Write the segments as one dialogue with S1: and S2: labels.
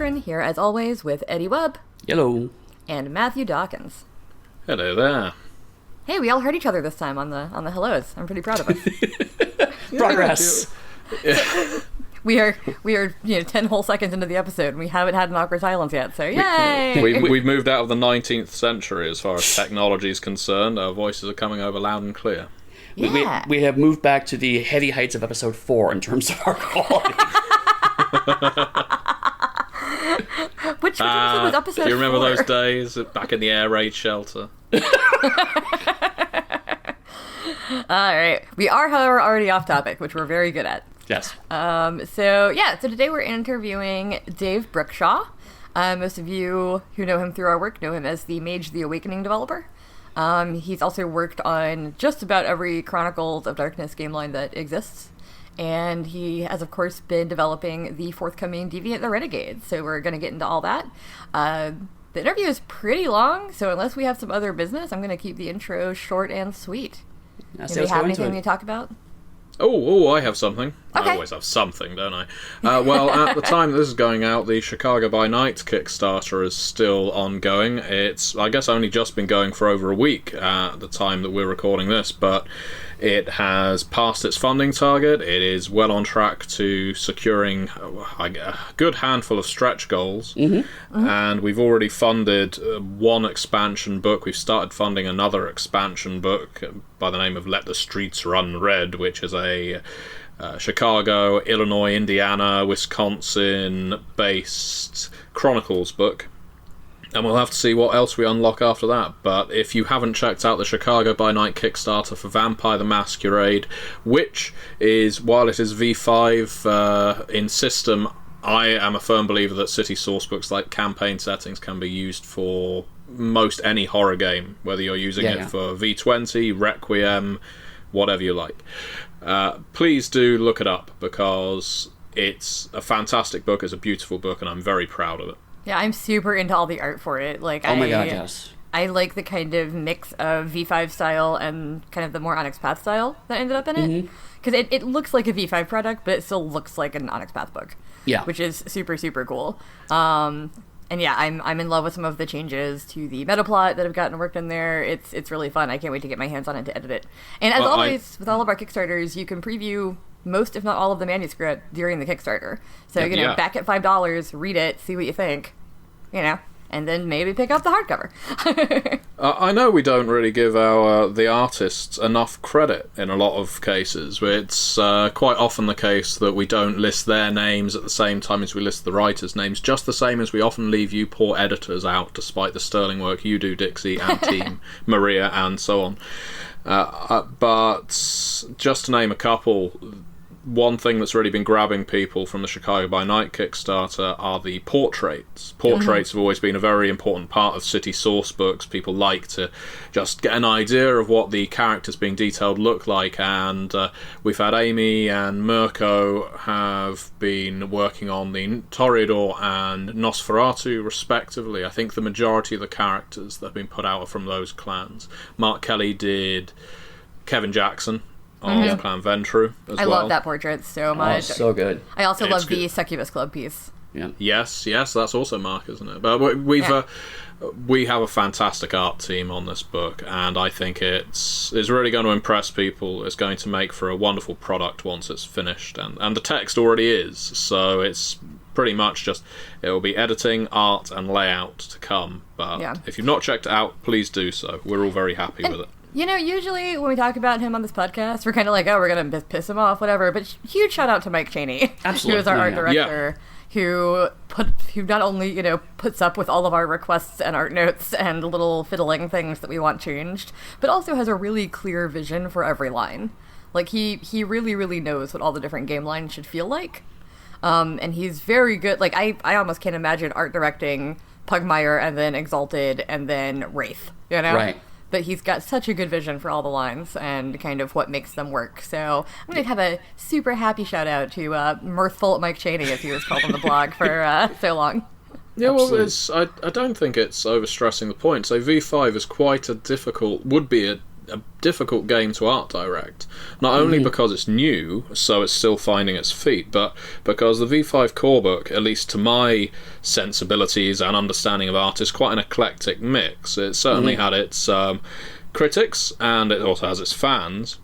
S1: Catherine, here as always with Eddie Webb.
S2: Hello.
S1: And Matthew Dawkins.
S3: Hello there.
S1: Hey, we all heard each other this time on the hellos. I'm pretty proud of us.
S2: Progress.
S1: We are 10 whole seconds into the episode and we haven't had an awkward silence yet, so yay!
S3: We've moved out of the 19th century as far as technology is concerned. Our voices are coming over loud and clear.
S1: Yeah.
S2: We have moved back to the heady heights of episode 4 in terms of our quality.
S1: Which episode was episode 4?
S3: Do you remember those days back in the air raid shelter?
S1: Alright. We are, however, already off topic, which we're very good at.
S2: Yes.
S1: So today we're interviewing Dave Brookshaw. Most of you who know him through our work know him as the Mage the Awakening developer. He's also worked on just about every Chronicles of Darkness game line that exists. And he has, of course, been developing the forthcoming Deviant the Renegades. So we're going to get into all that. The interview is pretty long, so unless we have some other business, I'm going to keep the intro short and sweet. Do we have anything to talk about?
S3: Oh, I have something.
S1: Okay.
S3: I always have something, don't I? Well, at the time this is going out, the Chicago by Night Kickstarter is still ongoing. It's, I guess, only just been going for over a week at the time that we're recording this, but it has passed its funding target. It is well on track to securing a good handful of stretch goals. And we've already funded one expansion book. We've started funding another expansion book by the name of Let the Streets Run Red, which is a Chicago, Illinois, Indiana, Wisconsin-based Chronicles book. And we'll have to see what else we unlock after that. But if you haven't checked out the Chicago by Night Kickstarter for Vampire the Masquerade, which is, while it is V5 in system, I am a firm believer that city sourcebooks like campaign settings can be used for most any horror game, whether you're using it for V20, Requiem, whatever you like. Please do look it up, because it's a fantastic book, it's a beautiful book, and I'm very proud of it.
S1: Yeah, I'm super into all the art for it. Like,
S2: oh my god, yes.
S1: I like the kind of mix of V5 style and kind of the more Onyx Path style that ended up in it. Because it looks like a V5 product, but it still looks like an Onyx Path book.
S2: Yeah.
S1: Which is super, super cool. And yeah, I'm in love with some of the changes to the meta plot that have gotten worked in there. It's really fun. I can't wait to get my hands on it to edit it. And as always, with all of our Kickstarters, you can preview most, if not all, of the manuscript during the Kickstarter. So, back at $5, read it, see what you think, and then maybe pick up the hardcover.
S3: I know we don't really give the artists enough credit in a lot of cases. It's quite often the case that we don't list their names at the same time as we list the writers' names, just the same as we often leave you poor editors out, despite the sterling work you do, Dixie, and team, Maria, and so on. But just to name a couple, one thing that's really been grabbing people from the Chicago by Night Kickstarter are the portraits. Portraits have always been a very important part of city source books. People like to just get an idea of what the characters being detailed look like, and we've had Amy and Mirko have been working on the Toreador and Nosferatu respectively. I think the majority of the characters that have been put out are from those clans. Mark Kelly did Kevin Jackson of Clan Ventru as well. I
S1: love that portrait so much.
S2: Oh, so good.
S1: I also love the Succubus Club piece.
S2: Yeah.
S3: Yes, that's also Mark, isn't it? But we have a fantastic art team on this book, and I think it's really going to impress people. It's going to make for a wonderful product once it's finished, and the text already is, so it's pretty much just, it will be editing, art, and layout to come. But if you've not checked it out, please do so. We're all very happy with it.
S1: Usually when we talk about him on this podcast, we're kind of like, oh, we're going to piss him off, whatever. But huge shout out to Mike Chaney, who is our art director, who not only, puts up with all of our requests and art notes and little fiddling things that we want changed, but also has a really clear vision for every line. Like, he really, really knows what all the different game lines should feel like. And he's very good. Like, I almost can't imagine art directing Pugmire and then Exalted and then Wraith,
S2: Right.
S1: But he's got such a good vision for all the lines and kind of what makes them work. So I'm going to have a super happy shout out to Mirthful Mike Chaney, as he was called on the blog for so long.
S3: Yeah, well, I don't think it's overstressing the point. So V5 is would be a a difficult game to art direct. Not only because it's new, so it's still finding its feet, but because the V5 core book, at least to my sensibilities and understanding of art, is quite an eclectic mix. It certainly had its critics, and it also has its fans.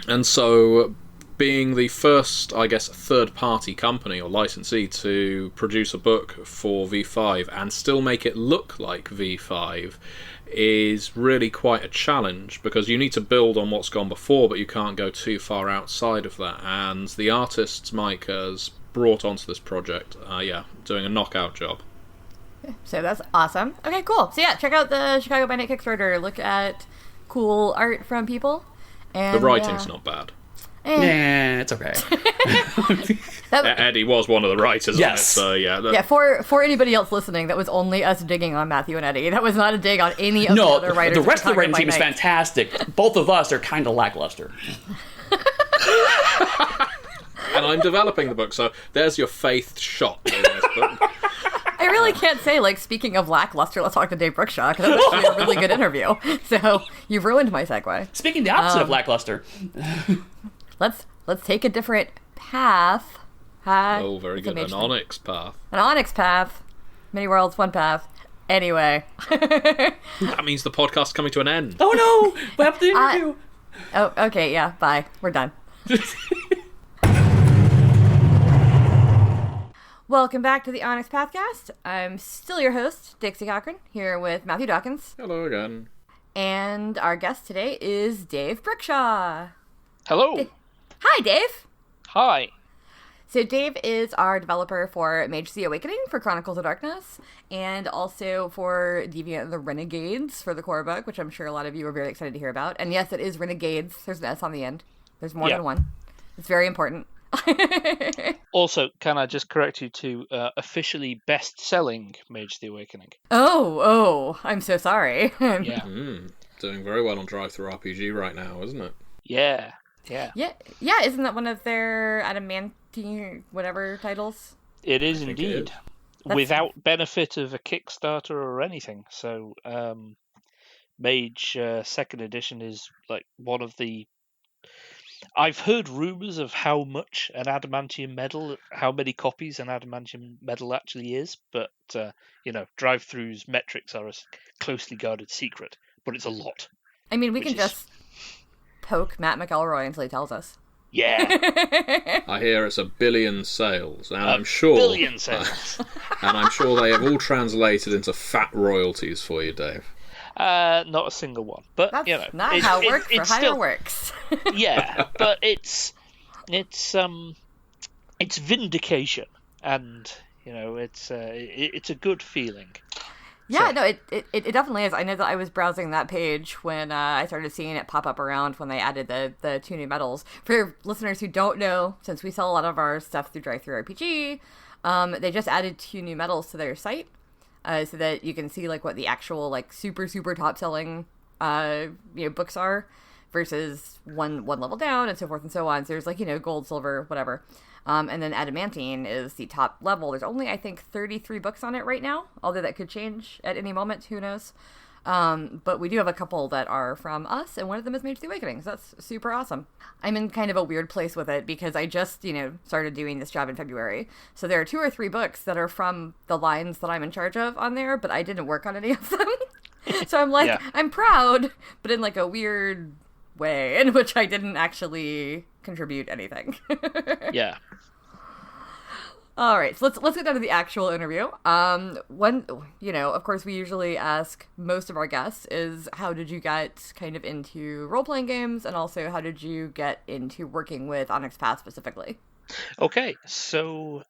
S3: And so, being the first, I guess, third-party company or licensee to produce a book for V5 and still make it look like V5 is really quite a challenge, because you need to build on what's gone before, but you can't go too far outside of that. And the artists Mike has brought onto this project, doing a knockout job.
S1: So that's awesome. Okay, cool. So yeah, check out the Chicago by Night Kickstarter. Look at cool art from people. And
S3: the writing's not bad.
S2: Nah, it's okay.
S3: Eddie was one of the writers on it, so yeah.
S1: For anybody else listening, that was only us digging on Matthew and Eddie. That was not a dig on any of the other writers.
S2: The rest of the writing team is fantastic. Both of us are kind of lackluster.
S3: And I'm developing the book, so there's your faith shot in this book.
S1: I really can't say, speaking of lackluster, let's talk to Dave Brookshaw, because that was actually a really good interview. So you've ruined my segue.
S2: Speaking the opposite of lackluster.
S1: Let's take a different path.
S3: Oh, very good. An Onyx path.
S1: An Onyx path. Many worlds, one path. Anyway.
S3: That means the podcast's coming to an end.
S2: Oh no! What happened to the interview?
S1: Okay, yeah, bye. We're done. Welcome back to the Onyx Pathcast. I'm still your host, Dixie Cochran, here with Matthew Dawkins.
S3: Hello again.
S1: And our guest today is Dave Brookshaw.
S4: Hello.
S1: Hi, Dave.
S4: Hi.
S1: So Dave is our developer for Mage the Awakening for Chronicles of Darkness, and also for Deviant and the Renegades for the core book, which I'm sure a lot of you are very excited to hear about. And yes, it is Renegades. There's an S on the end. There's more than one. It's very important.
S4: Also, can I just correct you to officially best-selling Mage the Awakening?
S1: Oh, I'm so sorry.
S4: Yeah.
S3: Doing very well on DriveThruRPG right now, isn't it?
S4: Yeah.
S1: Isn't that one of their Adamantine whatever titles?
S4: It is indeed. Without benefit of a Kickstarter or anything. So, Mage 2nd edition is one of the... I've heard rumours of how much an Adamantine medal, how many copies an Adamantine medal actually is, but, DriveThru's metrics are a closely guarded secret, but it's a lot.
S1: I mean, we can just poke Matt McElroy until he tells us.
S4: Yeah.
S3: I hear it's 1 billion sales, and I'm sure...
S4: 1 billion sales.
S3: And I'm sure they have all translated into fat royalties for you, Dave.
S4: Not a single one, but
S1: that's not how it works.
S4: Yeah, but it's vindication, and it's a good feeling.
S1: Yeah, no, it definitely is. I know that I was browsing that page when I started seeing it pop up around when they added the 2 new medals. For listeners who don't know, since we sell a lot of our stuff through DriveThruRPG, they just added 2 new medals to their site. So that you can see what the actual super top selling books are versus one level down and so forth and so on. So there's gold, silver, whatever, and then Adamantine is the top level. There's only I think 33 books on it right now, although that could change at any moment. Who knows? But we do have a couple that are from us, and one of them is Mage the Awakening, so that's super awesome. I'm in kind of a weird place with it because I just, started doing this job in February. So there are 2 or 3 books that are from the lines that I'm in charge of on there, but I didn't work on any of them. So I'm I'm proud, but in a weird way in which I didn't actually contribute anything.
S4: Yeah.
S1: All right, so let's get down to the actual interview. Of course, we usually ask most of our guests is how did you get kind of into role-playing games, and also how did you get into working with Onyx Path specifically?
S4: Okay, so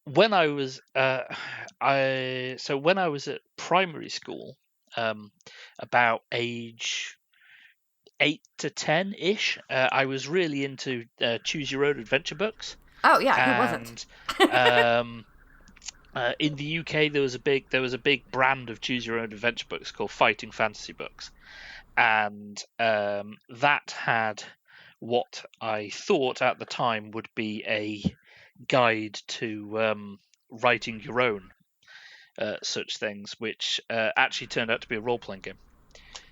S4: when I was when I was at primary school, about age 8 to 10-ish, I was really into choose your own adventure books.
S1: Oh yeah, who wasn't?
S4: In the UK, there was a big brand of choose your own adventure books called Fighting Fantasy Books, and that had what I thought at the time would be a guide to writing your own. such things, which actually turned out to be a role-playing game.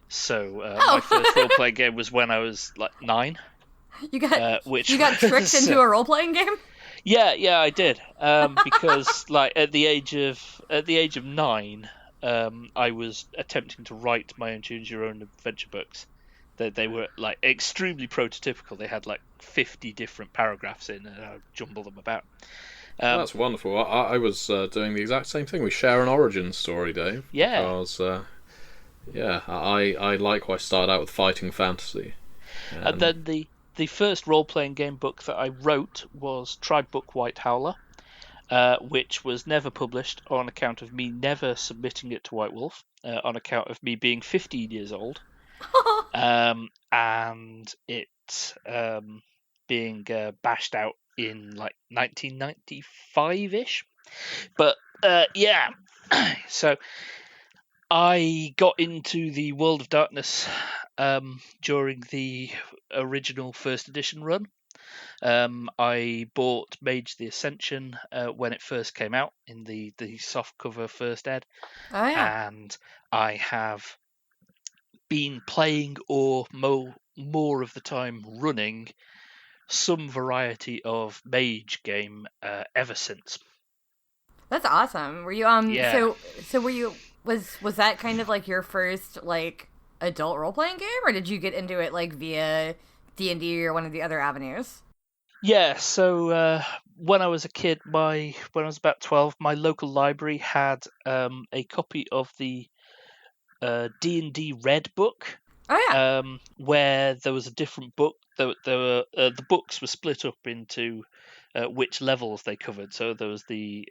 S4: So my first role-playing game was when I was like 9.
S1: You got tricked into a role-playing game?
S4: Yeah, I did. Because like at the age of 9, I was attempting to write my own choose your own adventure books. They were like extremely prototypical. They had like 50 different paragraphs in, and I would jumble them about.
S3: That's wonderful. I was doing the exact same thing. We share an origin story, Dave.
S4: Yeah.
S3: Because I likewise started out with fighting fantasy.
S4: And then the first role-playing game book that I wrote was Tribe Book White Howler, which was never published on account of me never submitting it to White Wolf, on account of me being 15 years old, and it being bashed out in like 1995-ish. But yeah, so I got into the World of Darkness during the original first edition run. I bought Mage the Ascension when it first came out in the softcover first ed.
S1: Oh, yeah.
S4: And I have been playing or more of the time running some variety of Mage game ever since.
S1: That's awesome. Were you
S4: Yeah.
S1: so were you was that kind of like your first like adult role-playing game, or did you get into it like via D&D or one of the other avenues?
S4: Yeah, so when I was a kid, when I was about 12, my local library had a copy of the D&D Red book.
S1: Oh yeah.
S4: Where there was a different book. The books were split up into which levels they covered. So there was the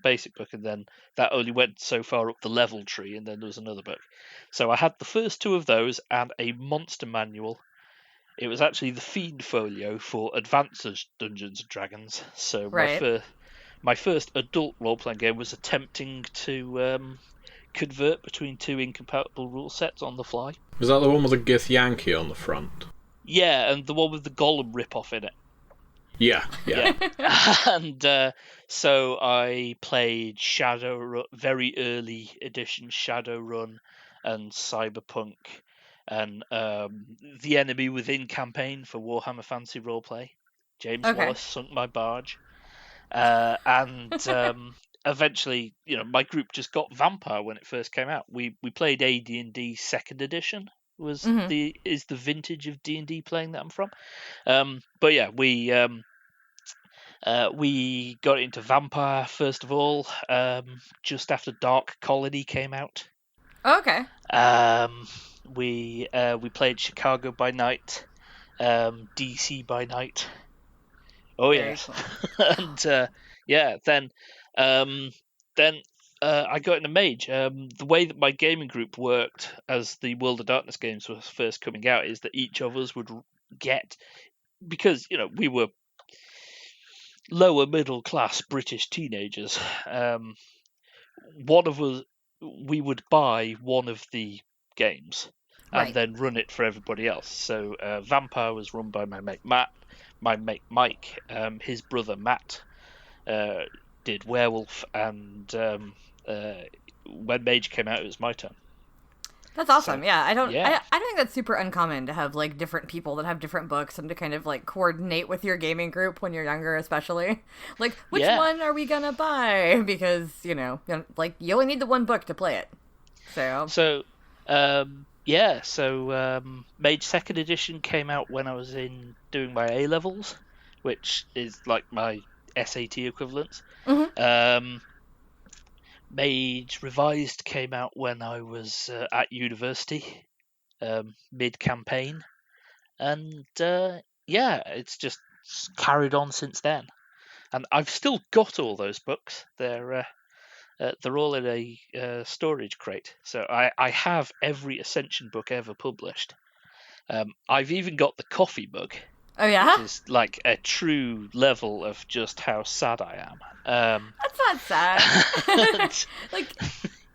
S4: basic book, and then that only went so far up the level tree, and then there was another book. So I had the first 2 of those and a monster manual. It was actually the Fiend folio for Advanced Dungeons and Dragons. So
S1: Right.
S4: my first adult role-playing game was attempting to convert between 2 incompatible rule sets on the fly.
S3: Was that the one with the Githyanki on the front?
S4: Yeah, and the one with the Golem rip-off in it.
S3: Yeah.
S4: And so I played very early edition Shadowrun and Cyberpunk, and the Enemy Within campaign for Warhammer Fantasy Roleplay. James Wallace sunk my barge. And eventually, my group just got Vampire when it first came out. We played AD&D 2nd edition. Is the vintage of D&D playing that I'm from. But yeah, we got into Vampire first of all, just after Dark Colony came out.
S1: Okay.
S4: We played Chicago by Night, DC by Night. Oh yes. And then I got into Mage. The way that my gaming group worked as the World of Darkness games were first coming out is that each of us would get, because we were lower middle class British teenagers. One of us, we would buy one of the games and then run it for everybody else. So Vampire was run by my mate Matt, my mate Mike, his brother Matt did Werewolf, and when Mage came out, it was my turn.
S1: That's awesome. So, yeah, I don't think that's super uncommon to have like different people that have different books and to kind of like coordinate with your gaming group when you're younger, especially. Like, which one are we gonna buy? Because like you only need the one book to play it. So Mage 2nd edition came out when I was doing my A levels, which is like my SAT equivalent. Mm-hmm.
S4: Mage Revised came out when I was at university, mid-campaign, and it's just carried on since then. And I've still got all those books. They're all in a storage crate. So I have every Ascension book ever published. I've even got the coffee mug.
S1: Oh yeah,
S4: which is like a true level of just how sad I am.
S1: That's not sad. Like,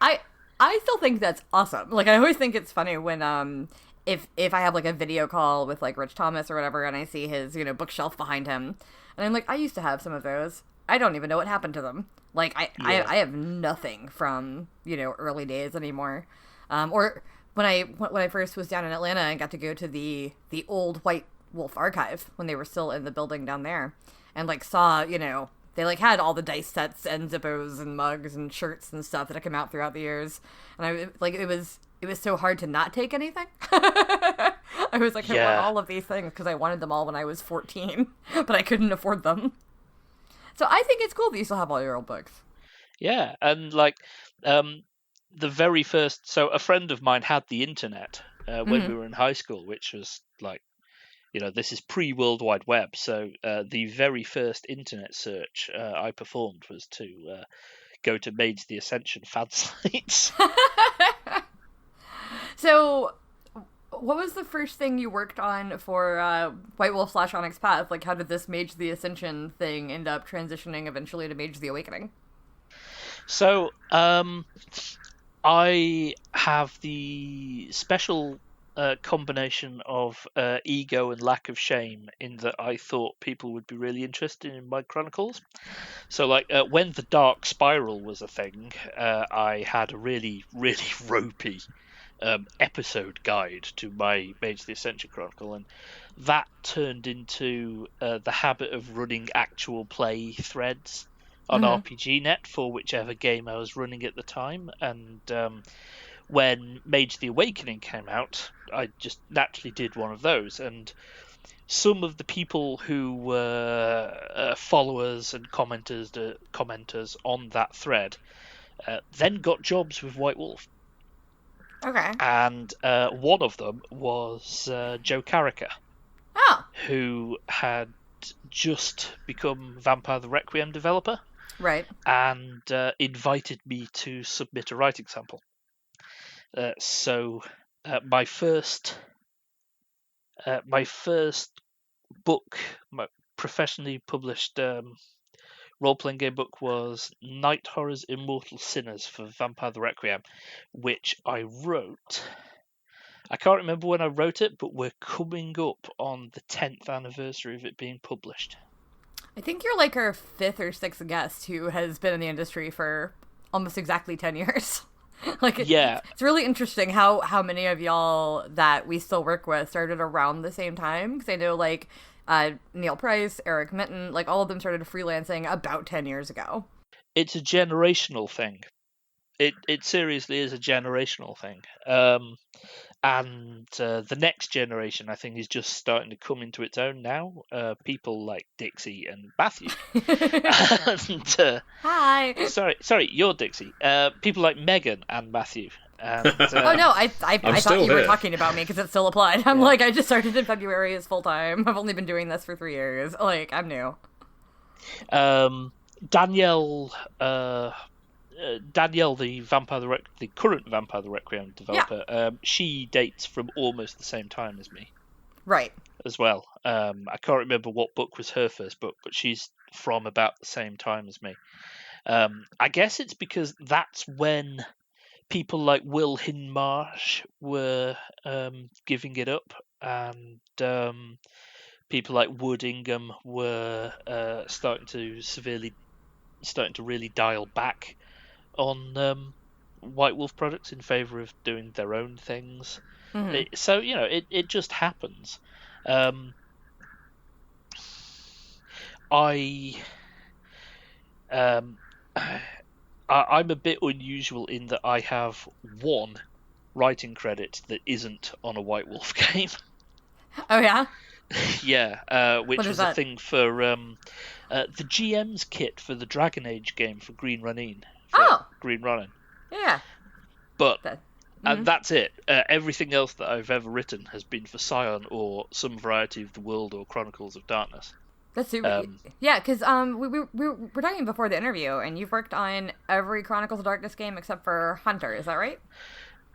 S1: I still think that's awesome. Like, I always think it's funny when if I have like a video call with like Rich Thomas or whatever, and I see his bookshelf behind him, and I'm like, I used to have some of those. I don't even know what happened to them. Like, I have nothing from, early days anymore. Or when I first was down in Atlanta and got to go to the old White Wolf archive when they were still in the building down there, and, like, saw, they, like, had all the dice sets and Zippos and mugs and shirts and stuff that had come out throughout the years. And it was so hard to not take anything. I was like, I want all of these things because I wanted them all when I was 14, but I couldn't afford them. So I think it's cool that you still have all your old books.
S4: Yeah, and, like, the very first... So a friend of mine had the internet when we were in high school, which was, like, this is pre-World Wide Web, so the very first internet search I performed was to go to Mage the Ascension fan sites.
S1: So, what was the first thing you worked on for White Wolf / Onyx Path? Like, how did this Mage the Ascension thing end up transitioning eventually to Mage the Awakening?
S4: So, I have the special combination of ego and lack of shame in that I thought people would be really interested in my chronicles. So, like, when the Dark Spiral was a thing, I had a really, really ropey episode guide to my Mage the Ascension Chronicle, and that turned into the habit of running actual play threads on RPGNet for whichever game I was running at the time. And when Mage the Awakening came out, I just naturally did one of those, and some of the people who were followers and commenters on that thread then got jobs with White Wolf.
S1: Okay.
S4: And one of them was Joe Carricker, who had just become Vampire the Requiem developer.
S1: Right.
S4: And invited me to submit a writing sample. So my first book, my professionally published role-playing game book, was Night Horror's Immortal Sinners for Vampire the Requiem, which I wrote. I can't remember when I wrote it, but we're coming up on the 10th anniversary of it being published.
S1: I think you're like our 5th or 6th guest who has been in the industry for almost exactly 10 years. It's really interesting how many of y'all that we still work with started around the same time. Because I know, like, Neil Price, Eric Minton, like, all of them started freelancing about 10 years ago.
S4: It's a generational thing. It seriously is a generational thing. And the next generation, I think, is just starting to come into its own now. People like Dixie and Matthew. And,
S1: hi.
S4: Sorry, you're Dixie. People like Megan and Matthew. And,
S1: oh no, I thought you were talking about me because it still applied. I'm like, I just started in February as full time. I've only been doing this for 3 years. Like, I'm new.
S4: Danielle, the current Vampire the Requiem developer, she dates from almost the same time as me.
S1: Right.
S4: As well. I can't remember what book was her first book, but she's from about the same time as me. I guess it's because that's when people like Will Hinmarsh were giving it up, and people like Wood Ingham were starting to really dial back on White Wolf products in favour of doing their own things. So, it just happens. I'm a bit unusual in that I have one writing credit that isn't on a White Wolf game.
S1: Oh, yeah?
S4: Yeah, which was a thing for the GM's kit for the Dragon Age game for Green Ronin. Green Ronin.
S1: Yeah.
S4: But and that's it. Everything else that I've ever written has been for Scion or some variety of the World or Chronicles of Darkness.
S1: That's super. Yeah, because we were talking before the interview, and you've worked on every Chronicles of Darkness game except for Hunter. Is that right?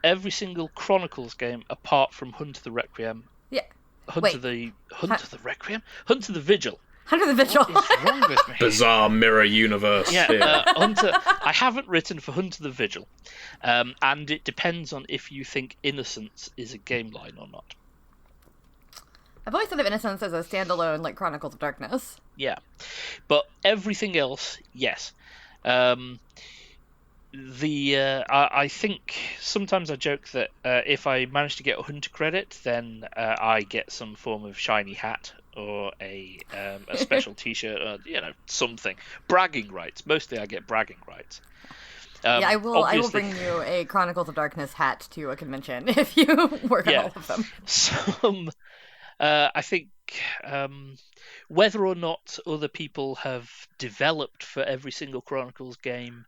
S4: Every single Chronicles game apart from Hunter the Requiem.
S1: Yeah.
S4: Hunter the Requiem? Hunter the Vigil.
S1: Hunter the Vigil.
S4: What is wrong with me?
S3: Bizarre mirror universe.
S4: Yeah, Hunter. I haven't written for Hunter the Vigil, and it depends on if you think Innocence is a game line or not.
S1: I've always thought of Innocence as a standalone, like, Chronicles of Darkness.
S4: Yeah, but everything else, yes. I think sometimes I joke that if I manage to get a hunter credit, then I get some form of shiny hat or a special T-shirt, or something. Bragging rights. Mostly, I get bragging rights.
S1: I will bring you a Chronicles of Darkness hat to a convention if you work on all of them.
S4: I think whether or not other people have developed for every single Chronicles game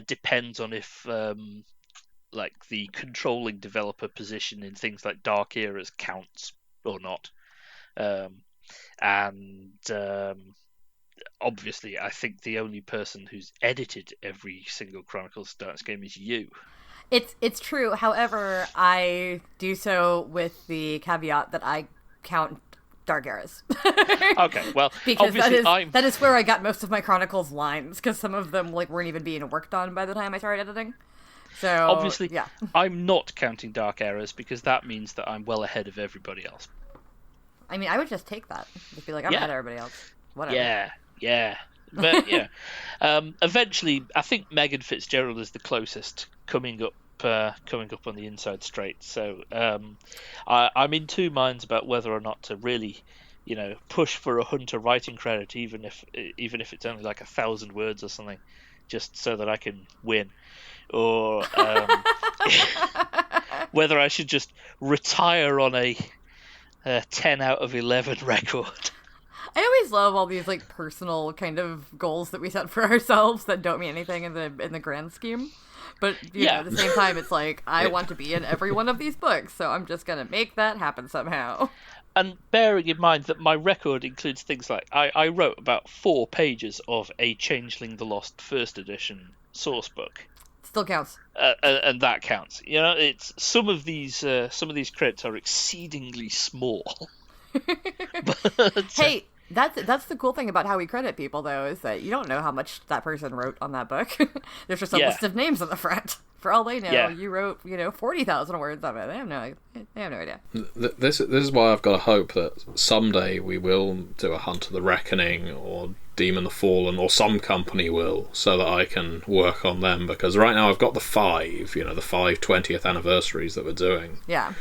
S4: depends on if the controlling developer position in things like Dark Eras counts or not. Obviously, I think the only person who's edited every single Chronicles of Darkness game is you.
S1: It's true. However, I do so with the caveat that I count Dark Eras.
S4: Okay, well,
S1: because that is where I got most of my Chronicles lines, because some of them weren't even being worked on by the time I started editing. So
S4: obviously,
S1: yeah.
S4: I'm not counting Dark Eras because that means that I'm well ahead of everybody else.
S1: I mean, I would just take that. Just be like, I'm ahead of everybody else. Whatever.
S4: Yeah. But eventually, I think Megan Fitzgerald is the closest coming up on the inside straight. So I'm in two minds about whether or not to really, push for a hunter writing credit, even if it's only like 1,000 words or something, just so that I can win, or whether I should just retire on a 10 out of 11 record.
S1: I always love all these personal kind of goals that we set for ourselves that don't mean anything in the grand scheme. But at the same time, it's I want to be in every one of these books, so I'm just gonna make that happen somehow.
S4: And bearing in mind that my record includes things like I wrote about 4 pages of a Changeling the Lost first edition source book.
S1: Still counts.
S4: And that counts. It's some of these credits are exceedingly small. But,
S1: hey, that's the cool thing about how we credit people, though, is that you don't know how much that person wrote on that book. There's just a list of names on the front. For all they know, you wrote 40,000 words of it. They have no idea.
S3: This is why I've got to hope that someday we will do a Hunt of the Reckoning or Demon the Fallen, or some company will, so that I can work on them, because right now I've got the 5 20th anniversaries that we're doing.
S1: Yeah.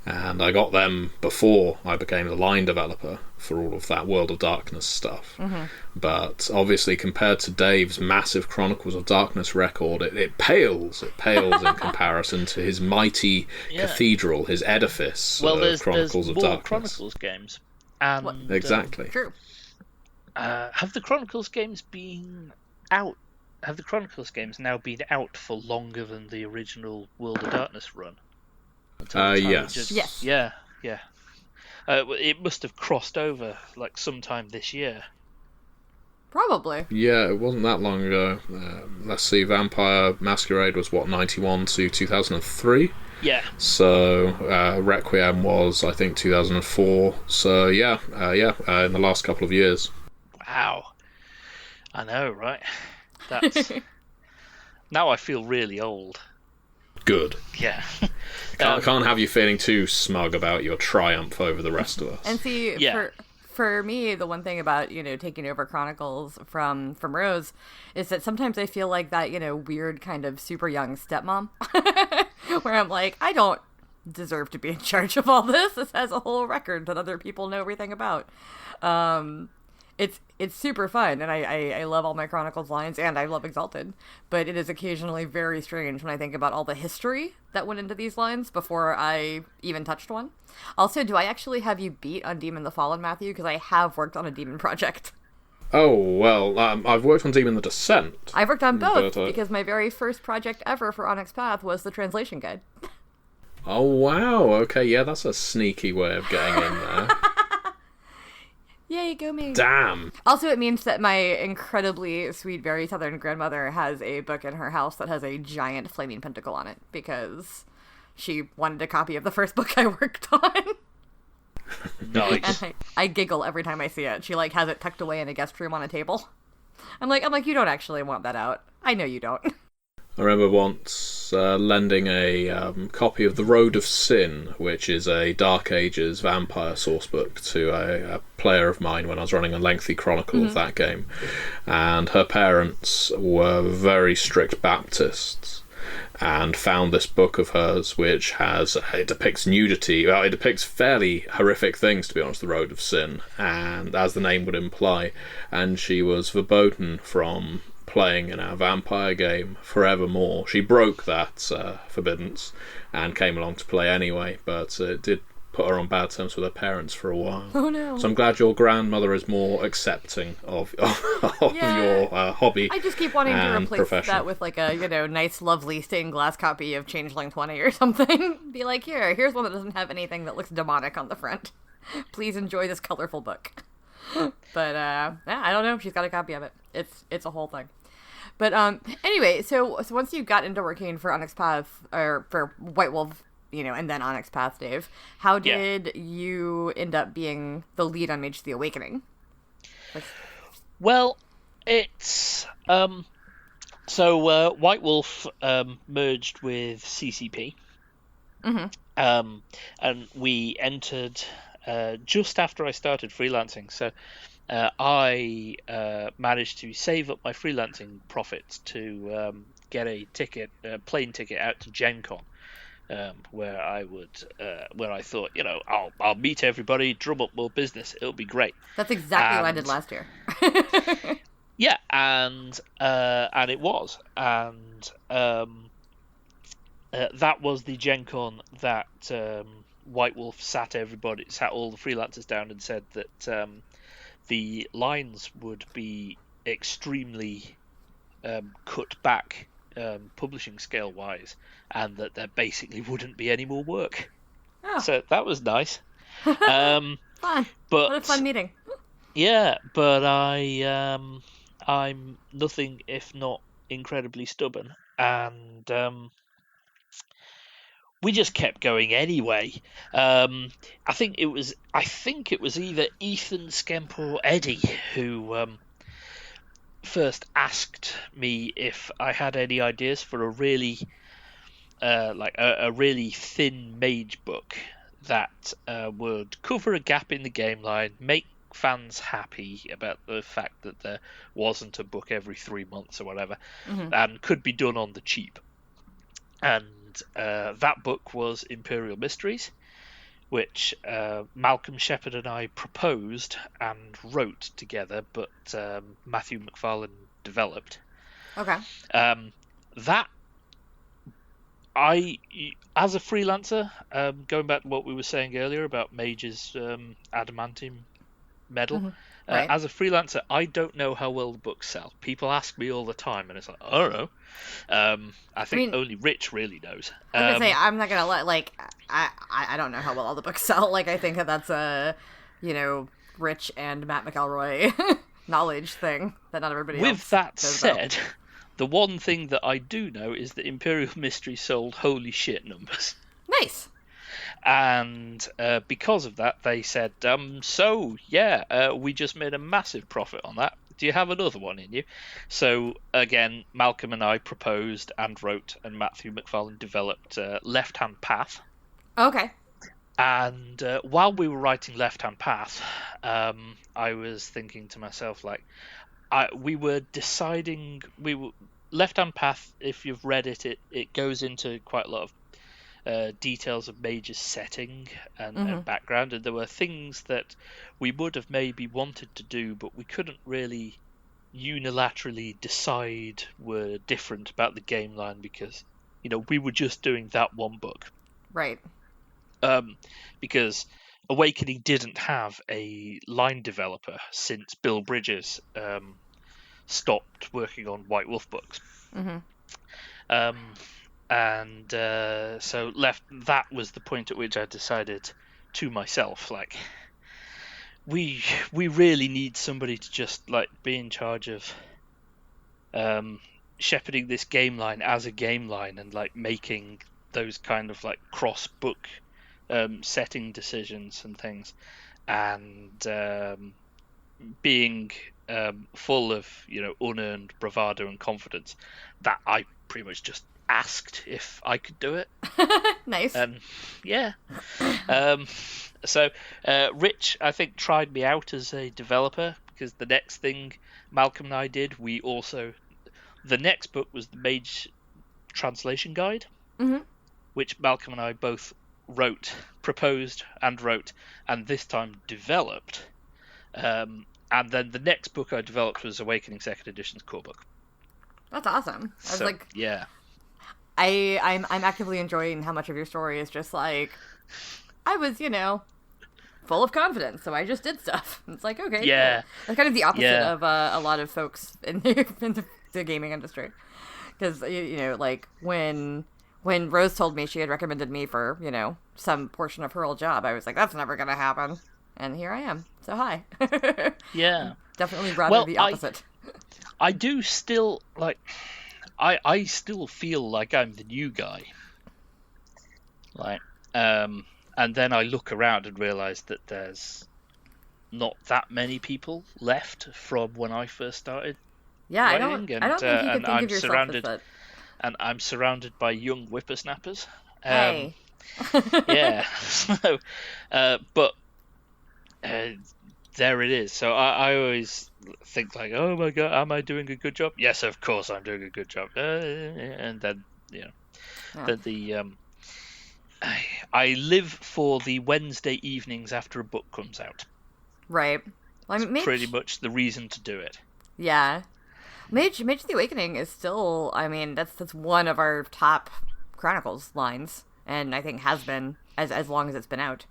S3: And I got them before I became the line developer for all of that World of Darkness stuff. Mm-hmm. But obviously, compared to Dave's massive Chronicles of Darkness record, it pales. It pales in comparison to his mighty cathedral, his edifice.
S4: Well,
S3: Chronicles of
S4: more
S3: Darkness.
S4: Chronicles games. And,
S3: exactly.
S1: True.
S4: Have the Chronicles games been out? Have the Chronicles games now been out for longer than the original World of Darkness run?
S3: Yes.
S1: Yes.
S4: Yeah. It must have crossed over sometime this year.
S1: Probably.
S3: Yeah, it wasn't that long ago. Let's see, Vampire Masquerade was 91 to 2003.
S4: Yeah.
S3: So Requiem was, I think, 2004. So in the last couple of years.
S4: Wow. I know, right? That's now I feel really old.
S3: Good.
S4: Yeah.
S3: Can't have you feeling too smug about your triumph over the rest of us.
S1: And see, for me, the one thing about, taking over Chronicles from Rose is that sometimes I feel like that, weird kind of super young stepmom where I'm like, I don't deserve to be in charge of all this. This has a whole record that other people know everything about. It's super fun, and I love all my Chronicles lines, and I love Exalted, but it is occasionally very strange when I think about all the history that went into these lines before I even touched one. Also, do I actually have you beat on Demon the Fallen, Matthew? Because I have worked on a Demon project.
S3: Oh, well, I've worked on Demon the Descent.
S1: I've worked on both, because my very first project ever for Onyx Path was the translation guide.
S3: Oh, wow, okay, yeah, that's a sneaky way of getting in there.
S1: Yay, go me.
S3: Damn.
S1: Also, it means that my incredibly sweet, very southern grandmother has a book in her house that has a giant flaming pentacle on it, because she wanted a copy of the first book I worked on.
S4: Nice.
S1: And I giggle every time I see it. She has it tucked away in a guest room on a table. I'm like, you don't actually want that out. I know you don't.
S3: I remember once lending a copy of The Road of Sin, which is a Dark Ages vampire sourcebook, to a player of mine when I was running a lengthy chronicle of that game. And her parents were very strict Baptists, and found this book of hers which it depicts nudity. Well, it depicts fairly horrific things, to be honest, The Road of Sin, and as the name would imply, and she was verboten from playing in our vampire game forevermore. She broke that forbiddance and came along to play anyway, but it did put her on bad terms with her parents for a while.
S1: Oh no.
S3: So I'm glad your grandmother is more accepting of your hobby.
S1: I just keep wanting to replace
S3: profession.
S1: that with like a, nice, lovely stained glass copy of Changeling 20 or something. Be like, here's one that doesn't have anything that looks demonic on the front. Please enjoy this colorful book. But I don't know. She's got a copy of it. It's a whole thing. But anyway, so once you got into working for Onyx Path, or for White Wolf, and then Onyx Path, Dave, how did you end up being the lead on Mage the Awakening?
S4: Well, it's so White Wolf merged with CCP, and we entered just after I started freelancing. So I managed to save up my freelancing profits to get a plane ticket out to Gen Con. Where I thought, I'll meet everybody, drum up more business, it'll be great.
S1: That's exactly what I did last year.
S4: Yeah, and it was, and that was the Gen Con that White Wolf sat all the freelancers down and said that the lines would be extremely cut back. Publishing scale wise, and that there basically wouldn't be any more work. Oh. So that was nice.
S1: Fun. But what a fun meeting.
S4: Yeah, but I'm nothing if not incredibly stubborn, and we just kept going anyway. I think it was either Ethan, Skemp, or Eddie who first asked me if I had any ideas for a really a really thin mage book that would cover a gap in the game line, make fans happy about the fact that there wasn't a book every 3 months or whatever, and could be done on the cheap. And that book was Imperial Mysteries, which Malcolm Shepherd and I proposed and wrote together, but Matthew McFarlane developed.
S1: Okay.
S4: That as a freelancer, going back to what we were saying earlier about Mage's Adamantine medal,
S1: right.
S4: As a freelancer, I don't know how well the books sell. People ask me all the time, and it's like, I don't know. I think only Rich really knows.
S1: I was gonna say, I'm not gonna let I don't know how well all the books sell. Like, I think that's a Rich and Matt McElroy knowledge thing that not everybody else.
S4: With that said, the one thing that I do know is that Imperial Mystery sold holy shit numbers.
S1: Nice.
S4: And because of that, they said, we just made a massive profit on that. Do you have another one in you? So, again, Malcolm and I proposed and wrote, and Matthew McFarlane developed Left Hand Path.
S1: Okay.
S4: And while we were writing Left Hand Path, I was thinking to myself, we were deciding... Left Hand Path, if you've read it, it goes into quite a lot of details of Mage's setting and background, and there were things that we would have maybe wanted to do, but we couldn't really unilaterally decide were different about the game line because, we were just doing that one book.
S1: Right.
S4: Because Awakening didn't have a line developer since Bill Bridges stopped working on White Wolf books. And so that was the point at which I decided to myself, we really need somebody to just be in charge of shepherding this game line as a game line and making those kind of cross book setting decisions and things, and being full of unearned bravado and confidence that I pretty much just asked if I could do it.
S1: Nice.
S4: And yeah. So Rich, I think, tried me out as a developer, because the next thing Malcolm and I did, the next book was the Mage Translation Guide, which Malcolm and I both proposed and wrote, and this time developed. And then the next book I developed was Awakening 2nd Edition's core book.
S1: That's awesome.
S4: Yeah.
S1: I'm actively enjoying how much of your story is just like, I was, full of confidence, so I just did stuff. It's like, okay,
S4: yeah.
S1: Cool. That's kind of the opposite of a lot of folks in the gaming industry. Because, like, when Rose told me she had recommended me for, some portion of her old job, I was like, that's never going to happen. And here I am. So hi.
S4: Yeah.
S1: Definitely rather the opposite.
S4: I do still, like, I still feel like I'm the new guy. Like, and then I look around and realise that there's not that many people left from when I first started.
S1: Yeah, I don't think you can think of yourself as that.
S4: And I'm surrounded by young whippersnappers.
S1: Hey.
S4: Yeah. So, but there it is. So I always think like, oh my god, am I doing a good job? Yes, of course I'm doing a good job. And then, I live for the Wednesday evenings after a book comes out.
S1: Right. Well,
S4: It's pretty much the reason to do it.
S1: Yeah. Mage the Awakening is still, that's one of our top Chronicles lines, and I think has been as long as it's been out.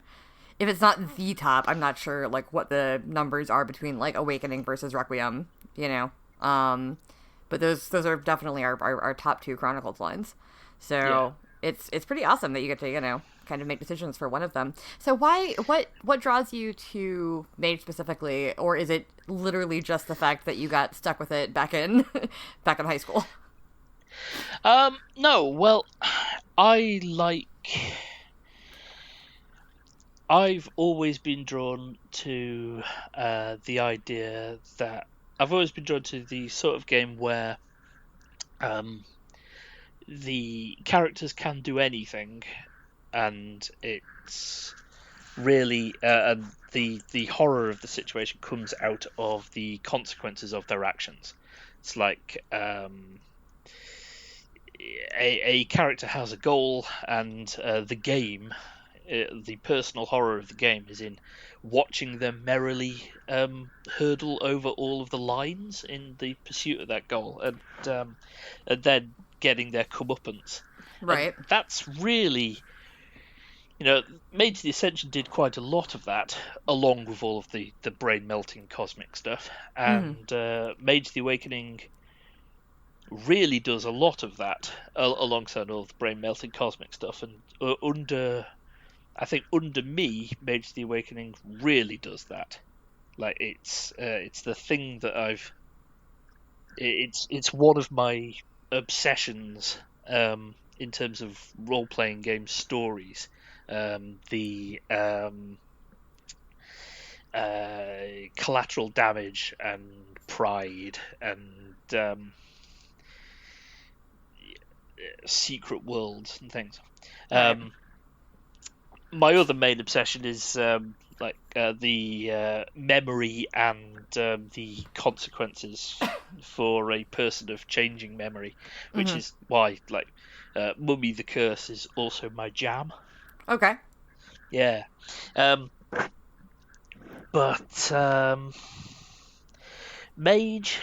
S1: If it's not the top, I'm not sure like what the numbers are between like Awakening versus Requiem, but those are definitely our top two Chronicles lines. So it's pretty awesome that you get to, kind of make decisions for one of them. So what draws you to Mage specifically, or is it literally just the fact that you got stuck with it back in high school?
S4: No, well, I've always been drawn to the idea that I've always been drawn to the sort of game where the characters can do anything, and it's really the horror of the situation comes out of the consequences of their actions. It's like a character has a goal, and the game, the personal horror of the game is in watching them merrily hurdle over all of the lines in the pursuit of that goal, and then getting their comeuppance.
S1: Right.
S4: And that's really, Mage the Ascension did quite a lot of that, along with all of the brain-melting cosmic stuff. And Mage the Awakening really does a lot of that, alongside all of the brain-melting cosmic stuff. And under me, Mage the Awakening really does that. Like, it's the thing that it's one of my obsessions in terms of role-playing game stories. The collateral damage and pride and secret worlds and things. My other main obsession is the memory and the consequences for a person of changing memory, which is why Mummy the Curse is also my jam.
S1: Okay.
S4: Yeah. But Mage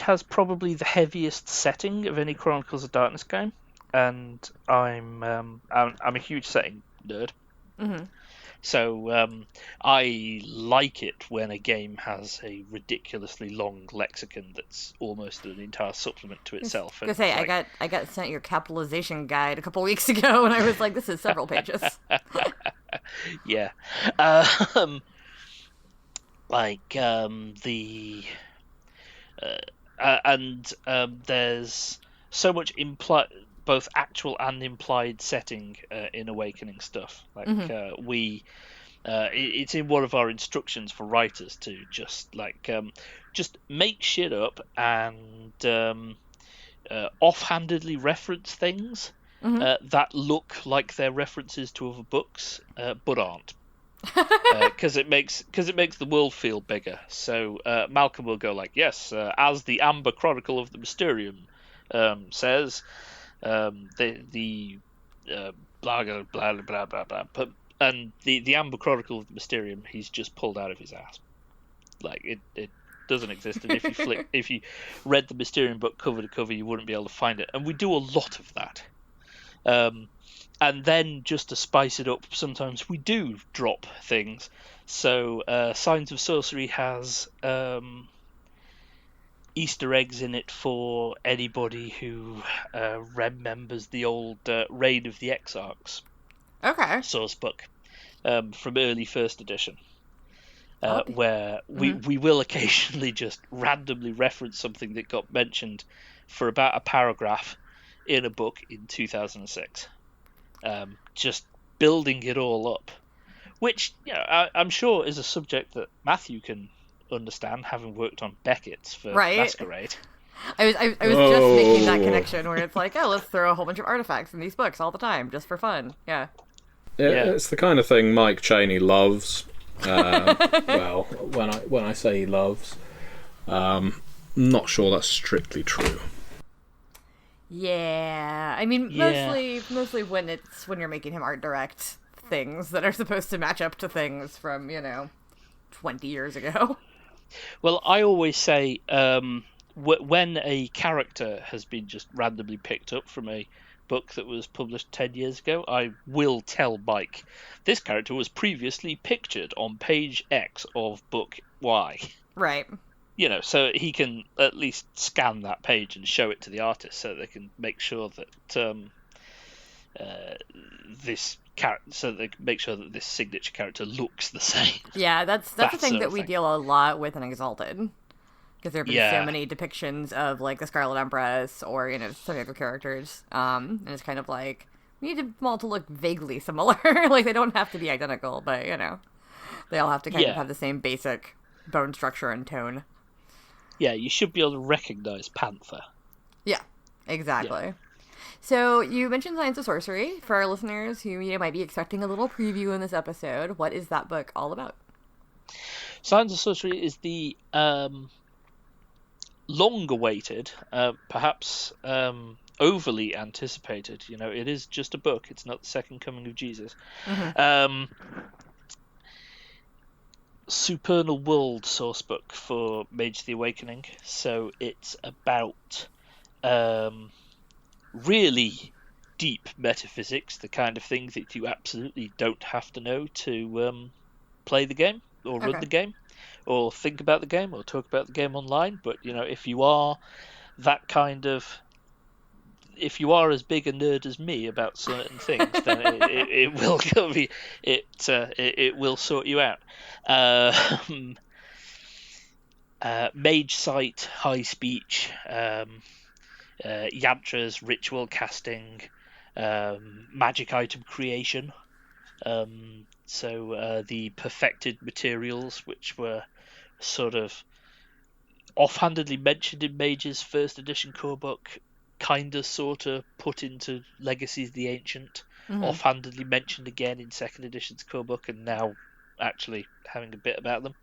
S4: has probably the heaviest setting of any Chronicles of Darkness game, and I'm a huge setting nerd.
S1: Mm-hmm.
S4: So I like it when a game has a ridiculously long lexicon that's almost an entire supplement to itself.
S1: I was gonna say, I got sent your capitalization guide a couple weeks ago, and I was like, this is several pages.
S4: Yeah. There's so much both actual and implied setting in Awakening stuff. It's in one of our instructions for writers to just make shit up and offhandedly reference things that look like they're references to other books, but aren't. Because it makes the world feel bigger. So Malcolm will go like, yes, as the Amber Chronicle of the Mysterium says, the blah blah blah blah blah blah. But and the Amber Chronicle of the Mysterium, he's just pulled out of his ass. Like it doesn't exist. And if you read the Mysterium book cover to cover, you wouldn't be able to find it. And we do a lot of that. And then just to spice it up, sometimes we do drop things. So Signs of Sorcery has Easter eggs in it for anybody who remembers the old Reign of the Exarchs source book from early first edition. Where we will occasionally just randomly reference something that got mentioned for about a paragraph in a book in 2006. Just building it all up, which I'm sure is a subject that Matthew can understand, having worked on Beckett's for Masquerade.
S1: I was just making that connection where it's like, oh, let's throw a whole bunch of artifacts in these books all the time just for fun. Yeah.
S3: It's the kind of thing Mike Chaney loves. Well, when I say he loves, not sure that's strictly true.
S1: Yeah, I mean, mostly when you're making him art direct things that are supposed to match up to things from 20 years ago.
S4: Well, I always say when a character has been just randomly picked up from a book that was published 10 years ago, I will tell Mike, this character was previously pictured on page X of book Y.
S1: Right.
S4: So he can at least scan that page and show it to the artist, so they can make sure that this signature character looks the same.
S1: Yeah, that's the thing that we deal a lot with in Exalted, because there have been so many depictions of like the Scarlet Empress or some other characters, and it's kind of like we need them all to look vaguely similar. Like they don't have to be identical, but they all have to kind of have the same basic bone structure and tone.
S4: Yeah, you should be able to recognize Panther.
S1: Yeah, exactly. Yeah. So you mentioned Signs of Sorcery. For our listeners who might be expecting a little preview in this episode, what is that book all about?
S4: Signs of Sorcery is the long-awaited, perhaps overly anticipated. It is just a book. It's not the second coming of Jesus. Mm-hmm. Supernal World sourcebook for Mage the Awakening. So it's about really deep metaphysics, the kind of thing that you absolutely don't have to know to play the game or run the game or think about the game or talk about the game online. But if you are if you are as big a nerd as me about certain things, then it will be it will sort you out. Mage sight, high speech, yantras, ritual casting, magic item creation. So the perfected materials, which were sort of offhandedly mentioned in Mage's first edition core book, kinda sorta put into Legacies of the Ancient, offhandedly mentioned again in second edition's core book, and now actually having a bit about them.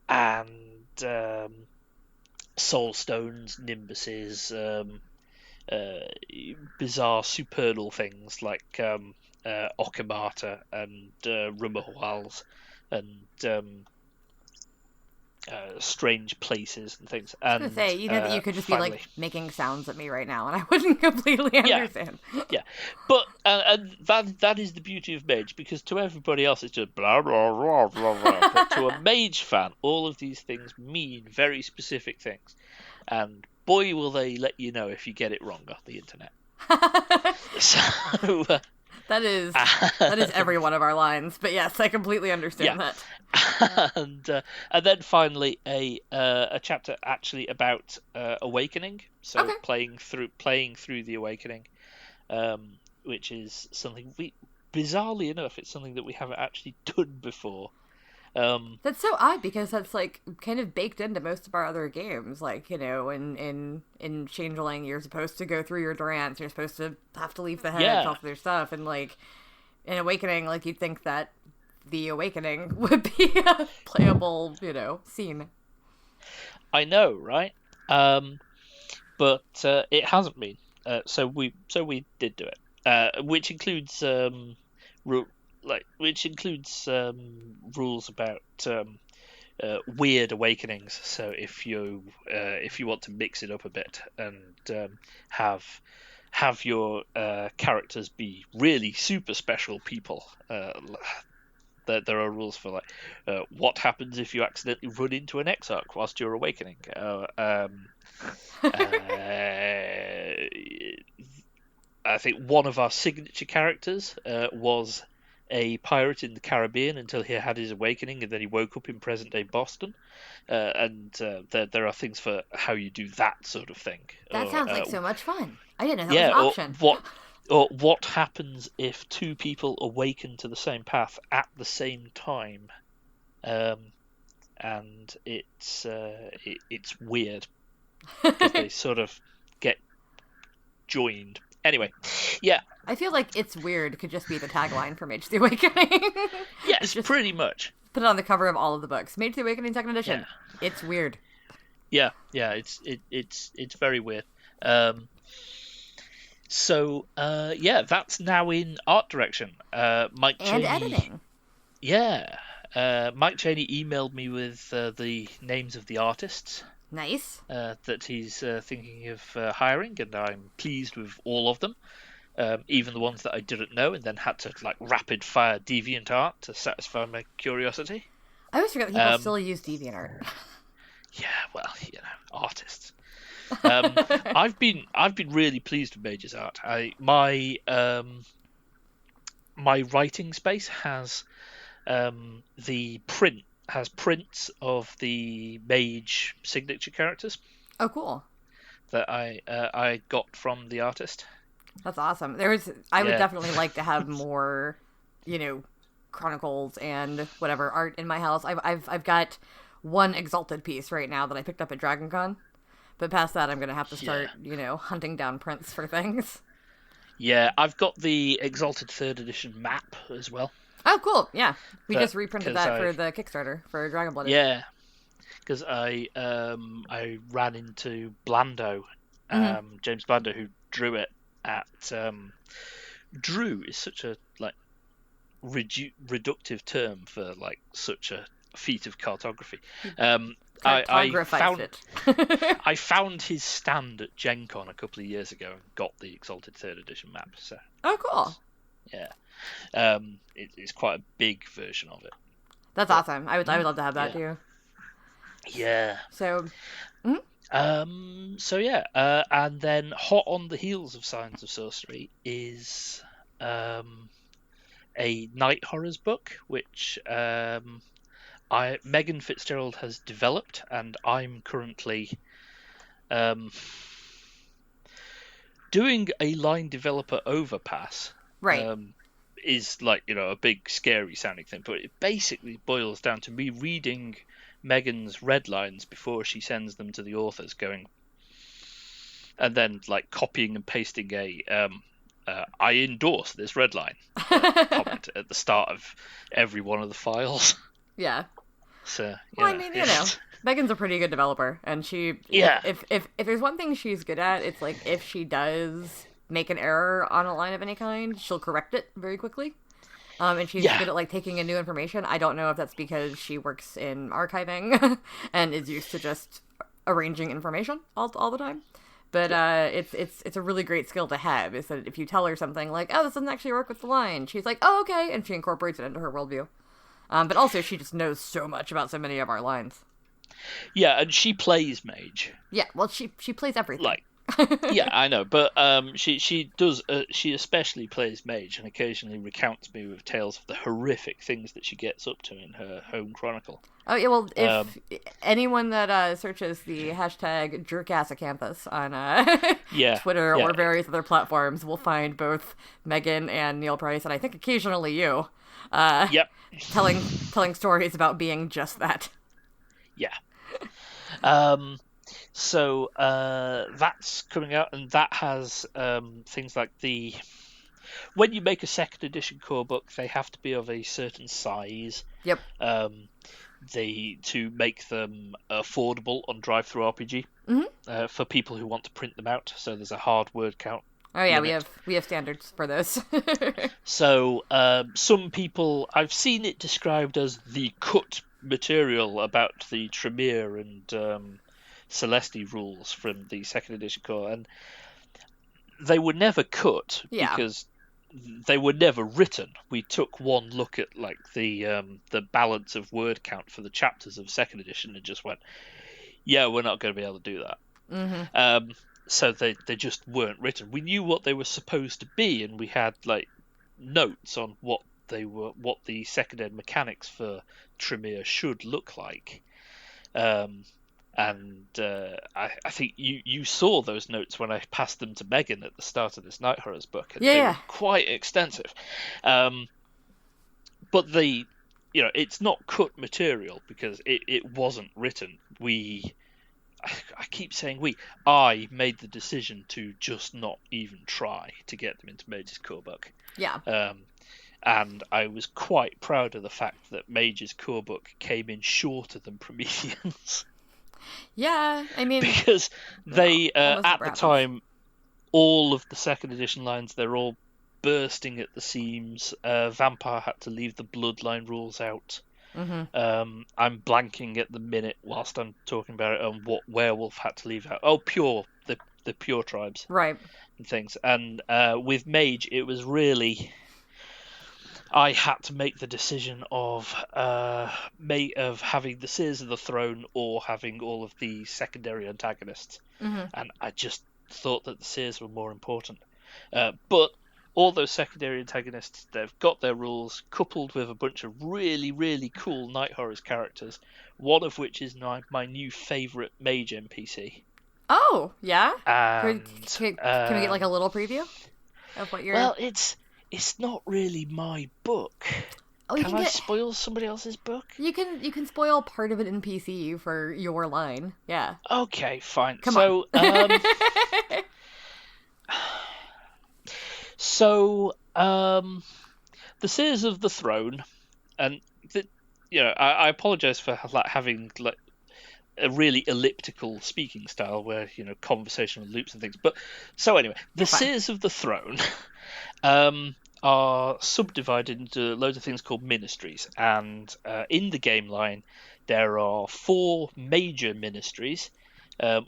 S4: And soul stones, nimbuses, bizarre supernal things like Okamata and Rumahwals and strange places and things.
S1: I was going to say, that you could just finally be making sounds at me right now and I wouldn't completely understand.
S4: Yeah, but and that is the beauty of Mage, because to everybody else it's just blah blah blah blah blah. But to a Mage fan, all of these things mean very specific things, and boy will they let you know if you get it wrong off the internet. So
S1: that is every one of our lines, but yes, I completely understand that.
S4: And then finally a chapter actually about Awakening, so playing through the Awakening, which is something we bizarrely enough, it's something that we haven't actually done before.
S1: That's so odd because that's like kind of baked into most of our other games. Like, you know, in Changeling, you're supposed to go through your Durants, you're supposed to have to leave the heads off their stuff, and like in Awakening, like you'd think that the Awakening would be a playable, you know, scene.
S4: I know, right? But it hasn't been. So we did do it, which includes rules about weird awakenings. So if you want to mix it up a bit and have your characters be really super special people, there are rules for like what happens if you accidentally run into an Exarch whilst you're awakening. I think one of our signature characters was a pirate in the Caribbean until he had his awakening, and then he woke up in present-day Boston. And there are things for how you do that sort of thing.
S1: That sounds like so much fun. I didn't know that was an option.
S4: Or what happens if two people awaken to the same path at the same time? And it's weird because they sort of get joined. Anyway, yeah.
S1: I feel like "it's weird" could just be the tagline for Mage the Awakening.
S4: Yes, just pretty much.
S1: Put it on the cover of all of the books. Mage the Awakening Second Edition. Yeah. It's weird.
S4: Yeah, it's very weird. So that's now in art direction. Mike Chaney,
S1: and editing.
S4: Yeah, Mike Chaney emailed me with the names of the artists.
S1: Nice.
S4: That he's thinking of hiring, and I'm pleased with all of them, even the ones that I didn't know, and then had to like rapid fire Deviant art to satisfy my curiosity.
S1: I always forget that people still use Deviant art.
S4: Yeah, well, you know, artists. I've been really pleased with Mage's art. My writing space has the print. Has prints of the Mage signature characters.
S1: Oh, cool!
S4: That I got from the artist.
S1: That's awesome. I would definitely like to have more, you know, Chronicles and whatever art in my house. I've got one Exalted piece right now that I picked up at DragonCon, but past that, I'm gonna have to start, you know, hunting down prints for things.
S4: Yeah, I've got the Exalted 3rd edition map as well.
S1: Oh, cool! Yeah, we just reprinted that for the Kickstarter for Dragonblood.
S4: Yeah, because I ran into Blando, James Blando, who drew it at. Drew is such a like reductive term for like such a feat of cartography. I found his stand at Gen Con a couple of years ago and got the Exalted 3rd edition map. So.
S1: Oh, cool!
S4: Yeah. It's quite a big version of it.
S1: That's awesome. I would love to have that too.
S4: Yeah.
S1: So.
S4: And then hot on the heels of Signs of Sorcery is a night horrors book, which Megan Fitzgerald has developed, and I'm currently doing a line developer overpass.
S1: Right.
S4: Is like, you know, a big scary sounding thing, but it basically boils down to me reading Megan's red lines before she sends them to the authors, going, and then like copying and pasting I endorse this red line comment at the start of every one of the files.
S1: Yeah.
S4: So
S1: well, I mean, you know, Megan's a pretty good developer, and she if there's one thing she's good at, it's like if she does make an error on a line of any kind, she'll correct it very quickly. And she's good at like taking in new information. I don't know if that's because she works in archiving and is used to just arranging information all the time. But it's a really great skill to have, is that if you tell her something like, oh, this doesn't actually work with the line, she's like, oh, okay, and she incorporates it into her worldview. But also she just knows so much about so many of our lines.
S4: Yeah, and she plays Mage.
S1: Yeah, well, she plays everything.
S4: Like, Yeah, I know, but she does. She especially plays mage, and occasionally recounts me with tales of the horrific things that she gets up to in her home chronicle.
S1: Oh yeah, well, if anyone that searches the hashtag Jerkasacanthus on Twitter or various other platforms will find both Megan and Neil Price, and I think occasionally you, telling stories about being just that.
S4: Yeah. So that's coming out, and that has things like when you make a second edition core book, they have to be of a certain size.
S1: Yep.
S4: To make them affordable on DriveThruRPG for people who want to print them out. So there's a hard word count.
S1: Oh yeah,
S4: limit.
S1: we have standards for those.
S4: So some people, I've seen it described as the cut material about the Tremere and Celesti rules from the second edition core, and they were never cut because they were never written. We took one look at like the balance of word count for the chapters of second edition and just went, yeah, we're not going to be able to do that.
S1: Mm-hmm.
S4: So they just weren't written. We knew what they were supposed to be, and we had like notes on what the second ed mechanics for Tremere should look like. And I think you saw those notes when I passed them to Megan at the start of this Night Horrors book. And they were quite extensive. But it's not cut material because it wasn't written. I keep saying I made the decision to just not even try to get them into Mage's core book.
S1: Yeah.
S4: And I was quite proud of the fact that Mage's core book came in shorter than Promethean's.
S1: Yeah, I mean...
S4: Because they, at the time, all of the second edition lines, they're all bursting at the seams. Vampire had to leave the bloodline rules out.
S1: Mm-hmm.
S4: I'm blanking at the minute whilst I'm talking about it on what werewolf had to leave out. Oh, pure, the pure tribes.
S1: Right.
S4: And things. And with Mage, it was really... I had to make the decision of having the Seers of the Throne or having all of the secondary antagonists.
S1: Mm-hmm.
S4: And I just thought that the Seers were more important. But all those secondary antagonists, they've got their rules, coupled with a bunch of really, really cool Night Horrors characters, one of which is my new favourite Mage NPC.
S1: Oh, yeah?
S4: And,
S1: can we get like a little preview of what you're...
S4: Well, it's not really my book.
S1: Oh,
S4: can I spoil somebody else's book?
S1: You can spoil part of an NPC for your line. Yeah.
S4: Okay, fine.
S1: Come on.
S4: The Seers of the Throne, and I apologize for having like a really elliptical speaking style where conversational loops and things. But so anyway, the Seers of the Throne are subdivided into loads of things called ministries, and in the game line there are 4 major ministries,